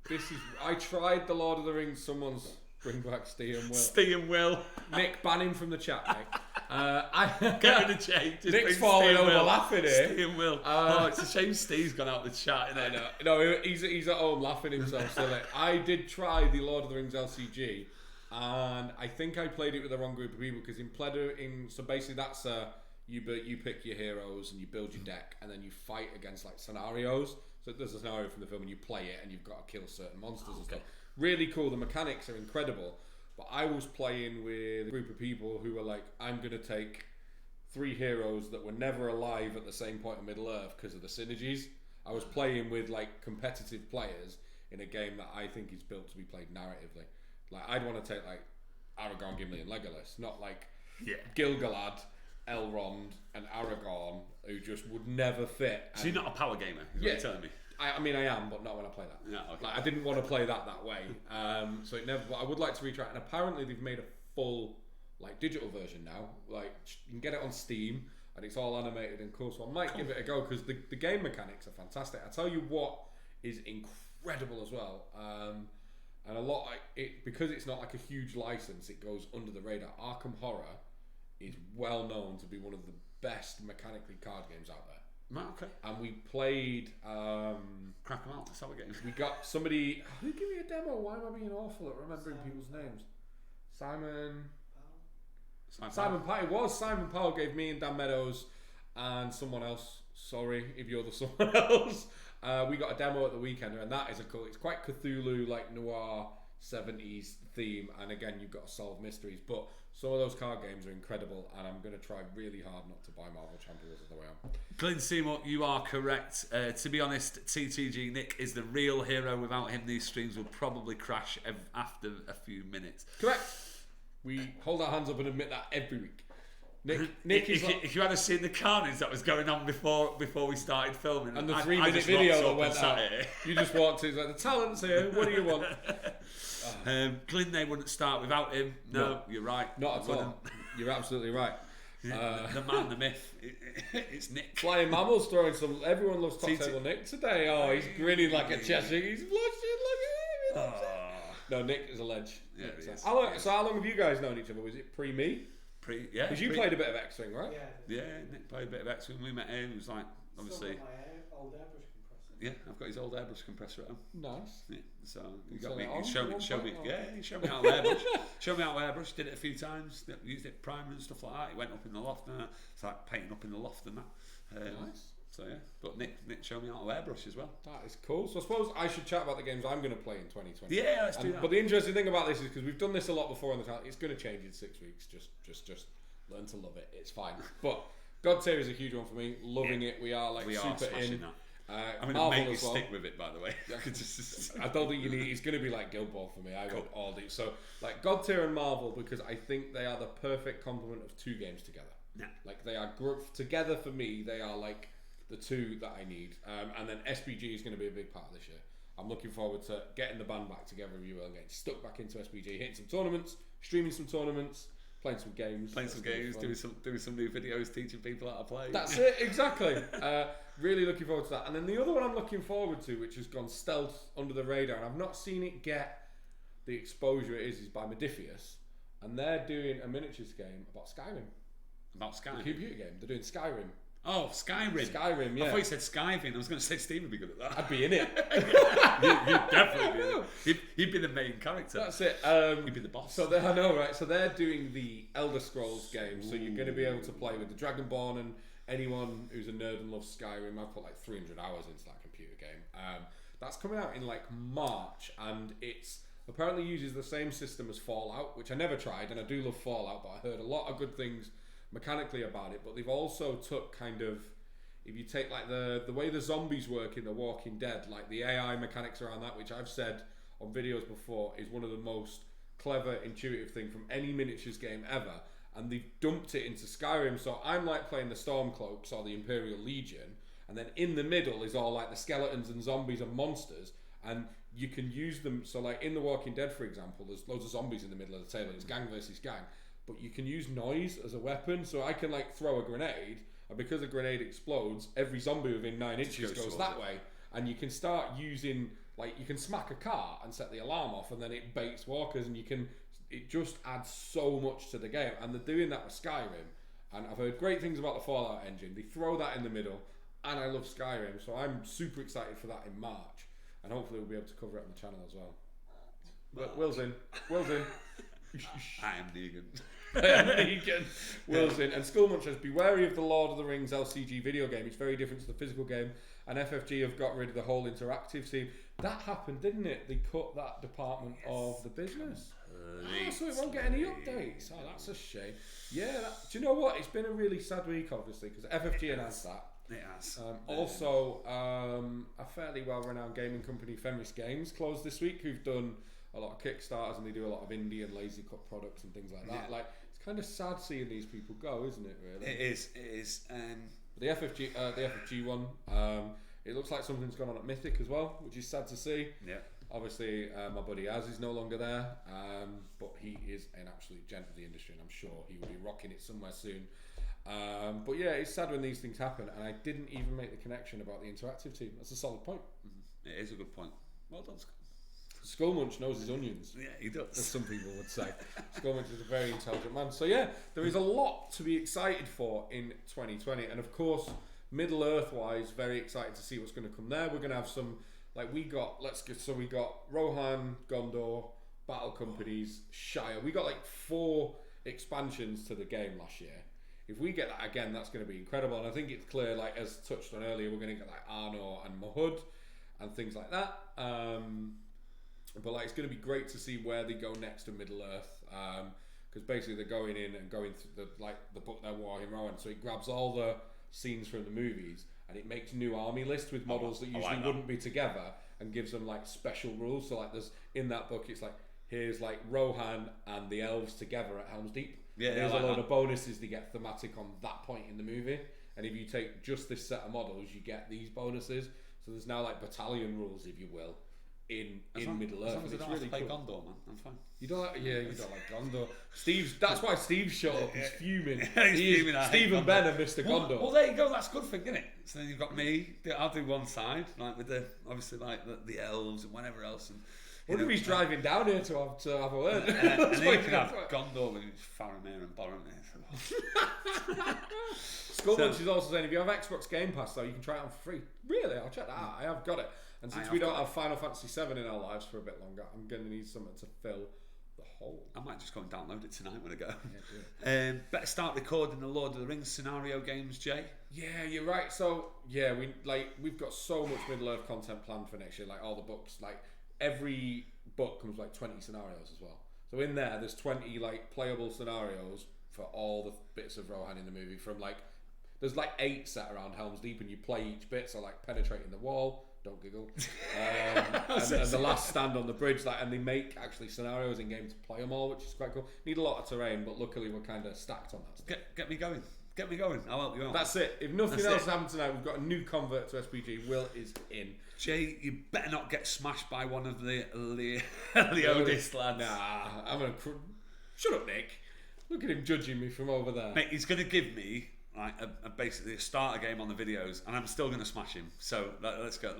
the Lord of the Rings. Someone's bring back Steve and Will. Steve and Will. Nick, ban him from the chat, mate. Get rid of Jake. Just Nick's bring falling Steve and over Will. laughing here. Steve and Will. Oh, it's a shame Steve's gone out of the chat, isn't it? No, he's at home laughing himself silly. I did try the Lord of the Rings LCG, and I think I played it with the wrong group of people because so basically that's you pick your heroes and you build your deck, and then you fight against like scenarios. So there's a scenario from the film and you play it and you've got to kill certain monsters and stuff. Really cool. The mechanics are incredible. But I was playing with a group of people who were like, I'm going to take 3 heroes that were never alive at the same point in Middle Earth because of the synergies. I was playing with like competitive players in a game that I think is built to be played narratively. Like I'd want to take like Aragorn, Gimli and Legolas, not like Gil-galad, Elrond and Aragorn who just would never fit. So you're not a power gamer, is what you're telling me? I mean, I am, but not when I play that. Yeah, okay. Like, I didn't want to play that way. So it never. But I would like to retry it. And apparently they've made a full like digital version now. Like you can get it on Steam, and it's all animated and cool. So I might give it a go because the game mechanics are fantastic. I tell you what is incredible as well. And a lot because it's not like a huge license, it goes under the radar. Arkham Horror is well known to be one of the best mechanically card games out there. Right, okay. And we played. Crack them out. Let's have a game. We got somebody. Who gave me a demo? Why am I being awful at remembering people's names? Simon Powell. It was Simon Powell gave me and Dan Meadows and someone else. Sorry if you're the someone else. We got a demo at the weekend, and that is it's quite Cthulhu, like noir 70s theme, and again you've got to solve mysteries. But some of those card games are incredible, and I'm going to try really hard not to buy Marvel Champions on the way on. Glyn Seymour, you are correct. To be honest, TTG Nick is the real hero. Without him, these streams would probably crash after a few minutes. Correct. We hold our hands up and admit that every week. Nick is if you had seen the carnage that was going on before we started filming, and the 3-minute video that went out, here. You just walked in, like, the talent's here, what do you want? Glyn, they wouldn't start without him. No, you're right. Not at all. You're absolutely right. The man, the myth. It's Nick. Flying Mammals throwing some. Everyone loves Top Table Nick today. Oh, he's grinning like a Cheshire. He's blushing like a. No, Nick is a ledge. Yeah, he is. How long have you guys known each other? Was it pre-me? Because you played a bit of X-Wing, right? Yeah, Nick played a bit of X-Wing. We met him. It was like, obviously. My old airbrush compressor. Yeah, I've got his old airbrush compressor at home. Nice. Yeah, so he Turn got me. it on He showed at me. one Showed me. point, or- Yeah, he showed me how to airbrush. Showed me how to airbrush. Did it a few times. Used it primer and stuff like that. It went up in the loft. And it's like painting up in the loft and that. Nice. So yeah, but Nick showed me how to airbrush as well. That is cool. So I suppose I should chat about the games I'm going to play in 2020. Yeah, let's do that. But the interesting thing about this is because we've done this a lot before on the channel, it's going to change in 6 weeks. Just learn to love it. It's fine. But God Tier is a huge one for me. Loving it. We are we are super smashing in. that. Marvel I'm going to make you as well. stick with it, by the way. I don't think you need. It's going to be like Guild Ball for me. I went all deep. So like God Tier and Marvel because I think they are the perfect complement of two games together. Yeah. Like they are together for me. They are like the two that I need. And then SPG is going to be a big part of this year. I'm looking forward to getting the band back together with you all, getting stuck back into SPG, hitting some tournaments, streaming some tournaments, playing some games. Playing some games, doing some new videos, teaching people how to play. That's it, exactly. Really looking forward to that. And then the other one I'm looking forward to, which has gone stealth under the radar, and I've not seen it get the exposure it is by Modiphius, and they're doing a miniatures game about Skyrim. About Skyrim? The computer game. They're doing Skyrim. Oh, Skyrim. Skyrim, yeah. I thought you said Skyvin. I was going to say Steve would be good at that. I'd be in it. You'd definitely be in it. He'd be the main character. That's it. He'd be the boss. So I know, right? So they're doing the Elder Scrolls game. So you're going to be able to play with the Dragonborn, and anyone who's a nerd and loves Skyrim, I've put like 300 hours into that computer game. That's coming out in like March, and it's apparently uses the same system as Fallout, which I never tried, and I do love Fallout, but I heard a lot of good things mechanically about it. But they've also took kind of, if you take like the way the zombies work in The Walking Dead, like the AI mechanics around that, which I've said on videos before is one of the most clever, intuitive thing from any miniatures game ever, and they've dumped it into Skyrim. So I'm like playing the Stormcloaks or the Imperial Legion, and then in the middle is all like the skeletons and zombies and monsters, and you can use them. So like in The Walking Dead, for example, there's loads of zombies in the middle of the table. It's gang versus gang, but you can use noise as a weapon. So I can like throw a grenade, and because a grenade explodes, every zombie within 9 inches goes that way. And you can start using, like, you can smack a car and set the alarm off, and then it baits walkers, and it just adds so much to the game. And they're doing that with Skyrim, and I've heard great things about the Fallout engine. They throw that in the middle, and I love Skyrim, so I'm super excited for that in March, and hopefully we'll be able to cover it on the channel as well. But Will's in. I am Negan. Will's in. And Skullmunch says, be wary of the Lord of the Rings LCG video game. It's very different to the physical game. And FFG have got rid of the whole interactive team. That happened, didn't it? They cut that department of the business. So it won't get any updates. Oh, that's a shame. Yeah, do you know what? It's been a really sad week, obviously, because FFG announced that. It has. Also, a fairly well-renowned gaming company, Fenris Games, closed this week, who've done a lot of Kickstarters, and they do a lot of indie and lazy cut products and things like that. Yeah. Like, it's kind of sad seeing these people go, isn't it? Really. It is. The FFG one, it looks like something's gone on at Mythic as well, which is sad to see. Yeah. Obviously, my buddy Az is no longer there, but he is an absolute gent of the industry, and I'm sure he will be rocking it somewhere soon. But yeah, it's sad when these things happen, and I didn't even make the connection about the interactive team. That's a solid point. Mm-hmm. It is a good point. Well done, Skullmunch knows his onions. Yeah, he does. As some people would say. Skullmunch is a very intelligent man. So yeah, there is a lot to be excited for in 2020, and of course, Middle Earth wise, very excited to see what's going to come there. We're going to have some, like we got Rohan, Gondor, Battle Companies, Shire. We got like 4 expansions to the game last year. If we get that again, that's going to be incredible. And I think it's clear, like as touched on earlier, we're going to get like Arnor and Mahud and things like that. But like, it's going to be great to see where they go next to Middle Earth, because basically they're going in and going through the book they're War in Rohan, so it grabs all the scenes from the movies and it makes new army lists with models that usually wouldn't be together, and gives them like special rules. So like there's in that book, it's like here's like Rohan and the elves together at Helm's Deep. Yeah, there's a load of bonuses they get thematic on that point in the movie, and if you take just this set of models, you get these bonuses. So there's now like battalion rules, if you will, in Middle Earth. As long as I don't really have to play cool. Gondor, man, I'm fine. You don't like Gondor. That's why Steve showed up. He's fuming. He's fuming. Steve and Ben are Mr. Gondor. Well, there you go. That's a good thing, isn't it? So then you've got me. I'll do one side, like with the obviously like the elves and whatever else, and Wonder if he's driving down here to have a word. And he can have Gondor with Faramir and Boromir. Skullmunch is also saying if you have Xbox Game Pass though, you can try it on for free. Really? I'll check that out. I have got it. And since we don't have Final Fantasy VII in our lives for a bit longer, I'm going to need something to fill the hole. I might just go and download it tonight when I go. Better start recording the Lord of the Rings scenario games, Jay. Yeah, you're right. So yeah, we've got so much Middle Earth content planned for next year. Like all the books, like every book comes with like 20 scenarios as well. So in there's 20 like playable scenarios for all the bits of Rohan in the movie. From like there's like 8 set around Helm's Deep, and you play each bit. So like penetrating the wall. Don't giggle. And the last stand on the bridge, and they make actually scenarios in game to play them all, which is quite cool. Need a lot of terrain, but luckily we're kind of stacked on that stuff. Get me going. Get me going. I'll help you out. That's it. If nothing else happens tonight, we've got a new convert to SPG. Will is in. Jay, you better not get smashed by one of the Leodis lads. Nah, I'm gonna. Shut up, Nick. Look at him judging me from over there. Mate, he's gonna give me like basically a starter game on the videos, and I'm still gonna smash him. So let's go.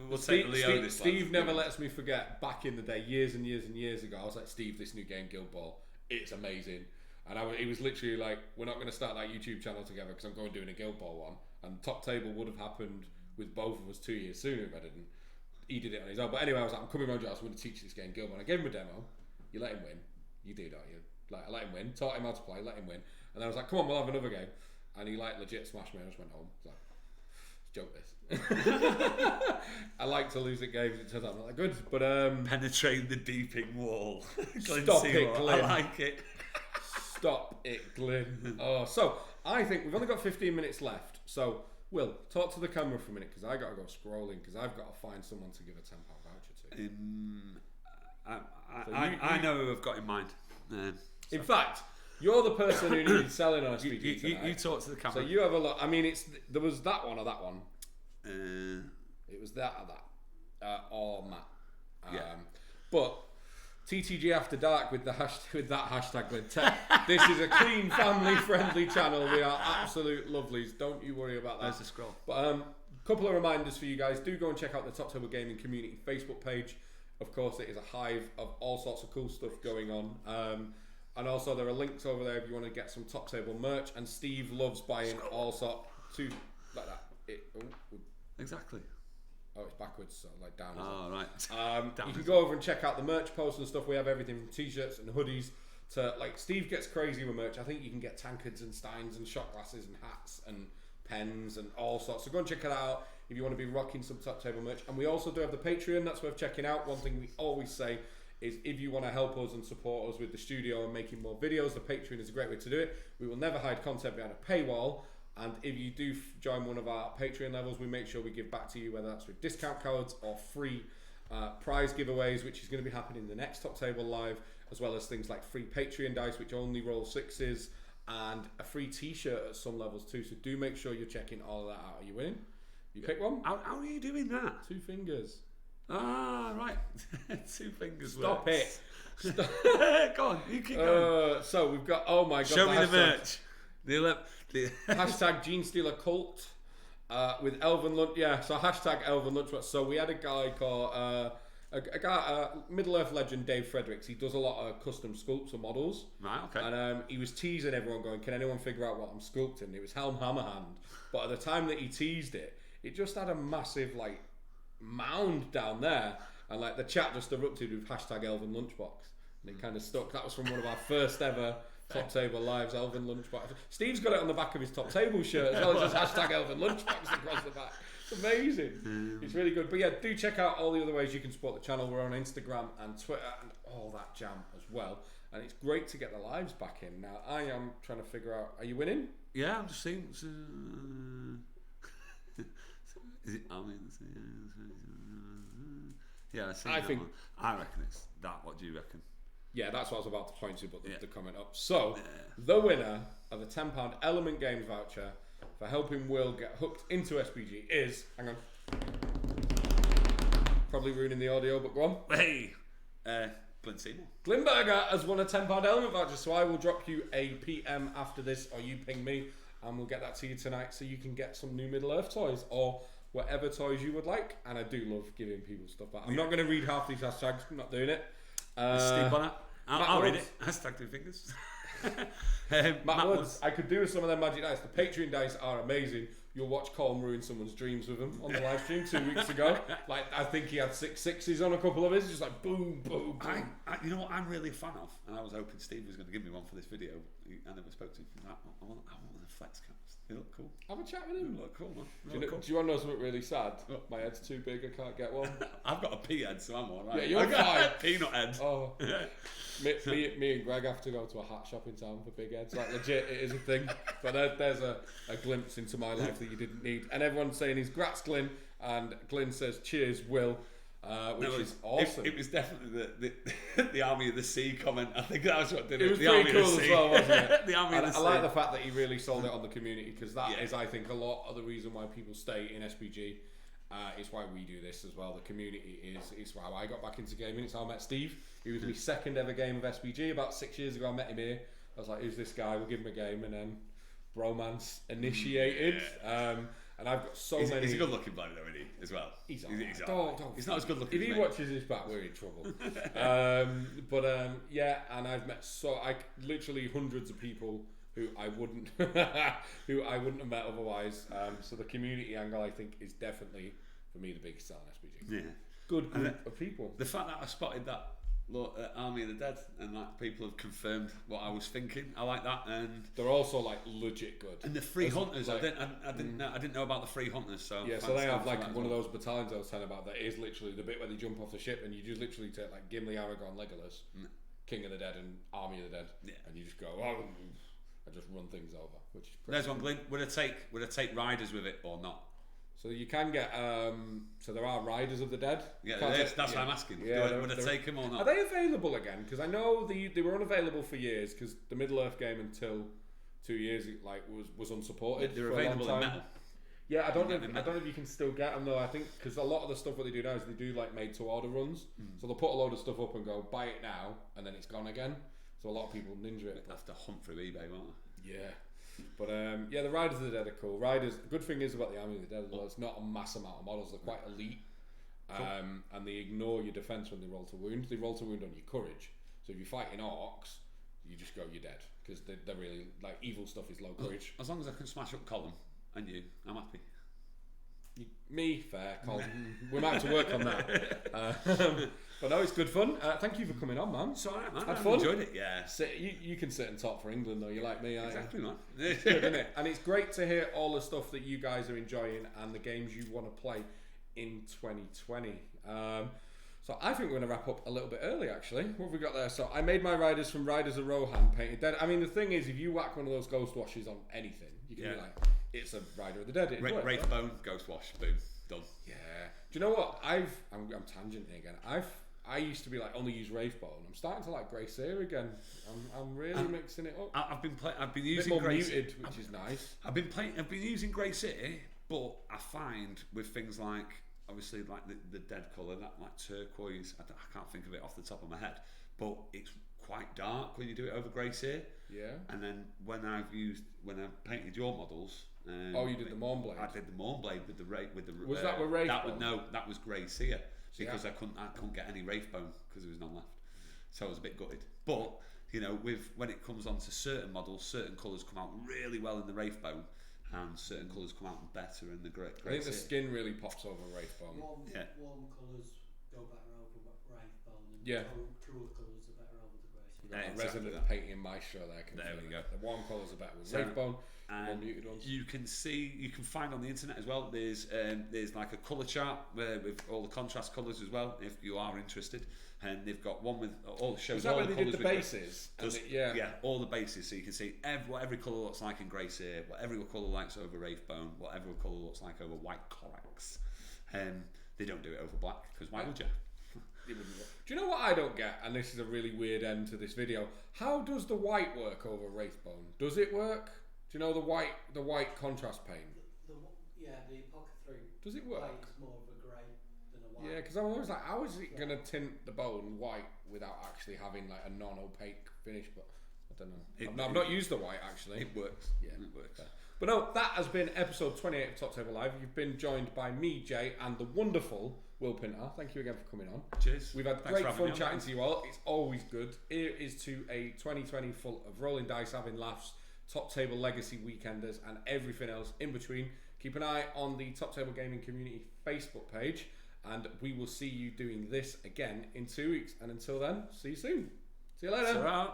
We'll take the Leodis. Steve never lets me forget. Back in the day, years and years and years ago, I was like, Steve, this new game, Guild Ball, it's amazing. And he was literally like, we're not going to start that YouTube channel together because I'm going doing a Guild Ball one. And Top Table would have happened with both of us 2 years sooner if I didn't. He did it on his own. But anyway, I was like, I'm coming around your house, I'm going to teach this game Guild Ball. And I gave him a demo. You let him win. You do, don't you? Like, I let him win, taught him how to play, let him win. And then I was like, come on, we'll have another game. And he like legit smashed me and I just went home. I was like, joke this. I like to lose at games, it turns out I'm not that good. But penetrating the deeping wall. Stop it, Glenn. I like it. Stop it, Glyn. So I think we've only got 15 minutes left. So, Will, talk to the camera for a minute because I got to go scrolling because I've got to find someone to give a £10 voucher to. I know who I've got in mind. In fact, you're the person who needed selling on SPG tonight. You talk to the camera. So you have a look. I mean, there was that one or that one. It was that or that. Or Matt. Yeah. But TTG After Dark with that hashtag with tech. This is a clean, family-friendly channel. We are absolute lovelies. Don't you worry about that. There's the scroll. But couple of reminders for you guys. Do go and check out the Top Table Gaming Community Facebook page. Of course, it is a hive of all sorts of cool stuff going on. And also, there are links over there if you want to get some Top Table merch. And Steve loves buying all sorts like that. Exactly. Oh, it's backwards, so like down. Oh, right. You can go over and check out the merch posts and stuff. We have everything from t-shirts and hoodies to like Steve gets crazy with merch. I think you can get tankards and steins and shot glasses and hats and pens and all sorts. So go and check it out if you want to be rocking some Top Table merch. And we also do have the Patreon. That's worth checking out. One thing we always say is if you want to help us and support us with the studio and making more videos, the Patreon is a great way to do it. We will never hide content behind a paywall. And if you do join one of our Patreon levels, we make sure we give back to you, whether that's with discount codes or free prize giveaways, which is going to be happening in the next Top Table Live, as well as things like free Patreon dice, which only roll 6s, and a free t-shirt at some levels too. So do make sure you're checking all of that out. Are you winning? You pick one? How are you doing that? 2 fingers. Ah, right. 2 fingers. Stop it. Stop. Go on, you keep going. So we've got, oh my God. Show me the merch. Hashtag Gene Stealer Cult with Elven Lunch. Yeah, so hashtag Elven Lunchbox. So we had a guy called a guy, Middle Earth legend Dave Fredericks. He does a lot of custom sculpts or models. Right, okay. And he was teasing everyone, going, "Can anyone figure out what I'm sculpting?" It was Helm Hammerhand, but at the time that he teased it, it just had a massive like mound down there, and like the chat just erupted with hashtag Elven Lunchbox, and it kind of stuck. That was from one of our first ever Top Table Lives, Elven Lunchbox. Steve's got it on the back of his Top Table shirt as well as just hashtag Elven Lunchbox across the back. It's amazing. It's really good. But yeah, do check out all the other ways you can support the channel. We're on Instagram and Twitter and all that jam as well. And it's great to get the lives back in. Now, I am trying to figure out, are you winning? Yeah, I'm just seeing. Is it? Yeah, I think. I reckon it's that. What do you reckon? Yeah, that's what I was about to point to, but the comment up. So, the winner of the £10 Element Games voucher for helping Will get hooked into SPG is, hang on, probably ruining the audio, but go on. Hey, Glenn Seymour. Glimberger has won a £10 Element voucher, so I will drop you a PM after this, or you ping me, and we'll get that to you tonight so you can get some new Middle Earth toys, or whatever toys you would like, and I do love giving people stuff back. I'm not going to read half these hashtags. I'm not doing it. Steve Bonner. I'll read Woods. it. Hashtag 2 fingers. Matt Woods. I could do with some of them magic dice. The Patreon dice are amazing. You'll watch Colm ruin someone's dreams with them on the live stream 2 weeks ago. Like, I think he had 6 6s on a couple of his, just like boom, boom, boom. You know what I'm really a fan of, and I was hoping Steve was going to give me one for this video. I never spoke to him. I want one of the flex caps. They look cool. Have a chat with him. They look cool, man. Do you want to know something really sad? My head's too big, I can't get one. I've got a pea head, so I'm alright. Yeah, you're fine. Peanut head. Oh, me and Greg have to go to a hat shop in town for big heads. Like, legit, it is a thing. But there's a glimpse into my life that you didn't need. And everyone's saying he's grats Glyn, and Glyn says cheers Will, which is awesome. It was definitely the Army of the Sea comment. I think that was what did it. It was the pretty Army cool of the as sea. well, wasn't it? The Army of the I Sea. like the fact that he really sold it on the community, because that Yeah. is, I think, a lot of the reason why people stay in SPG. It's why we do this as well. The community is how I got back into gaming. It's how I met Steve. He was my second ever game of SPG. About 6 years ago, I met him here. I was like, who's this guy? We'll give him a game. And then bromance initiated. And I've got so many... He's a good looking bloke though, isn't he? As well. He's all alright. right. Don't- He's not as good looking If as he me. watches this back, we're in trouble. Yeah, and I've met literally hundreds of people who I wouldn't have met otherwise. So the community angle, I think, is definitely, for me, the biggest sell in SPG. Yeah. Good group of people. The fact that I spotted that Army of the Dead and like people have confirmed what I was thinking, I like that. And They're also like legit good. the free hunters, like- I didn't know about the free hunters. So Yeah, so thanks they have for like that as one of well. those battalions I was telling about that is literally the bit where they jump off the ship and you just literally take like Gimli, Aragorn, Legolas, King of the Dead and Army of the Dead, and you just go and just run things over, which is pretty There's one, Glenn. Would I take riders with it or not? So you can get so there are Riders of the Dead. Yeah, Can't that's take- what I'm asking. Yeah, Would I take them or Are not? they available again? Because I know they were unavailable for years because the Middle Earth game until 2 years was unsupported. They're for a long available in time. metal. Yeah, I don't know. Yeah, I don't know if you can still get them though. I think because a lot of the stuff what they do now is they do like made to order runs. So they'll put a load of stuff up and go buy it now, and then it's gone again. So a lot of people ninja it. They'll have to hunt through eBay, won't they? Yeah. But yeah, the Riders of the Dead are cool. Riders. The good thing is about the Army of the Dead as well, it's not a mass amount of models. They're quite elite, and they ignore your defense when they roll to wound. They roll to wound on your courage. So if you're fighting orcs, you just go, you're dead, because they're really like evil stuff is low courage. As long as I can smash up Colin and you, I'm happy. Me, fair, Colin. We might have to work on that. But no, it's good fun. Thank you for coming on, man. It's alright, man. Had I fun? enjoyed it. Yeah. You can sit and talk for England though. You're like me, aren't you? Exactly, man. It's good, isn't it? And it's great to hear all the stuff that you guys are enjoying and the games you want to play in 2020. So I think we're going to wrap up a little bit early, actually. What have we got there? So I made my riders from Riders of Rohan painted dead. I mean, the thing is, if you whack one of those ghost washes on anything, you can be like, it's a Rider of the Dead. Wraithbone, Ghost Wash, boom, done. Yeah. Do you know what? I'm tangenting again. I used to be like only use Wraithbone. I'm starting to like Grey Seer again. I'm really mixing it up. I've been a bit using more Grey muted, which is nice. I've been using Grey City, but I find with things like obviously like the dead colour, that like turquoise, I can't think of it off the top of my head, but it's quite dark when you do it over Grey Seer. Yeah. And then when I've painted your models. You did the Mornblade. I did the Mornblade with the Was that with Wraithbone? That was Grey Seer because I couldn't get any Wraithbone because there was none left, so I was a bit gutted. But you know, when it comes on to certain models, certain colours come out really well in the Wraithbone, and certain colours come out better in the Grey I think the Seer. skin really pops over Wraithbone. Warm colours go better over Wraithbone, and Yeah. cooler colours are better over the Grey Seer. Yeah, exactly resident that. painting maestro there. There we go. The warm colours are better with So- Wraithbone. And muted ones. you can find on the internet as well. There's like a colour chart with all the contrast colours as well, if you are interested. And they've got one with all shows Is that all where the they did colours the with bases? Just, Yeah. all the bases, so you can see what every colour looks like in Grey Seer, what every colour looks over Wraithbone, what every colour looks like over White Corax. They don't do it over black because why would you? Do you know what I don't get? And this is a really weird end to this video. How does the white work over Wraithbone? Does it work? Do you know the white contrast paint? The Pocket 3 Does it work? white is more of a grey than a white. Yeah, because I'm always like, how is it going to tint the bone white without actually having like a non-opaque finish? But I don't know. I've not used the white actually. It works. Yeah, it works. But no, that has been episode 28 of Top Table Live. You've been joined by me, Jay, and the wonderful Will Pintar. Thank you again for coming on. Cheers. We've had Thanks great for having fun me on, chatting mate. to you all. It's always good. Here is to a 2020 full of rolling dice, having laughs, Top Table Legacy Weekenders, and everything else in between. Keep an eye on the Top Table Gaming Community Facebook page, and we will see you doing this again in 2 weeks. And until then, see you soon. See you later. Ta-ra.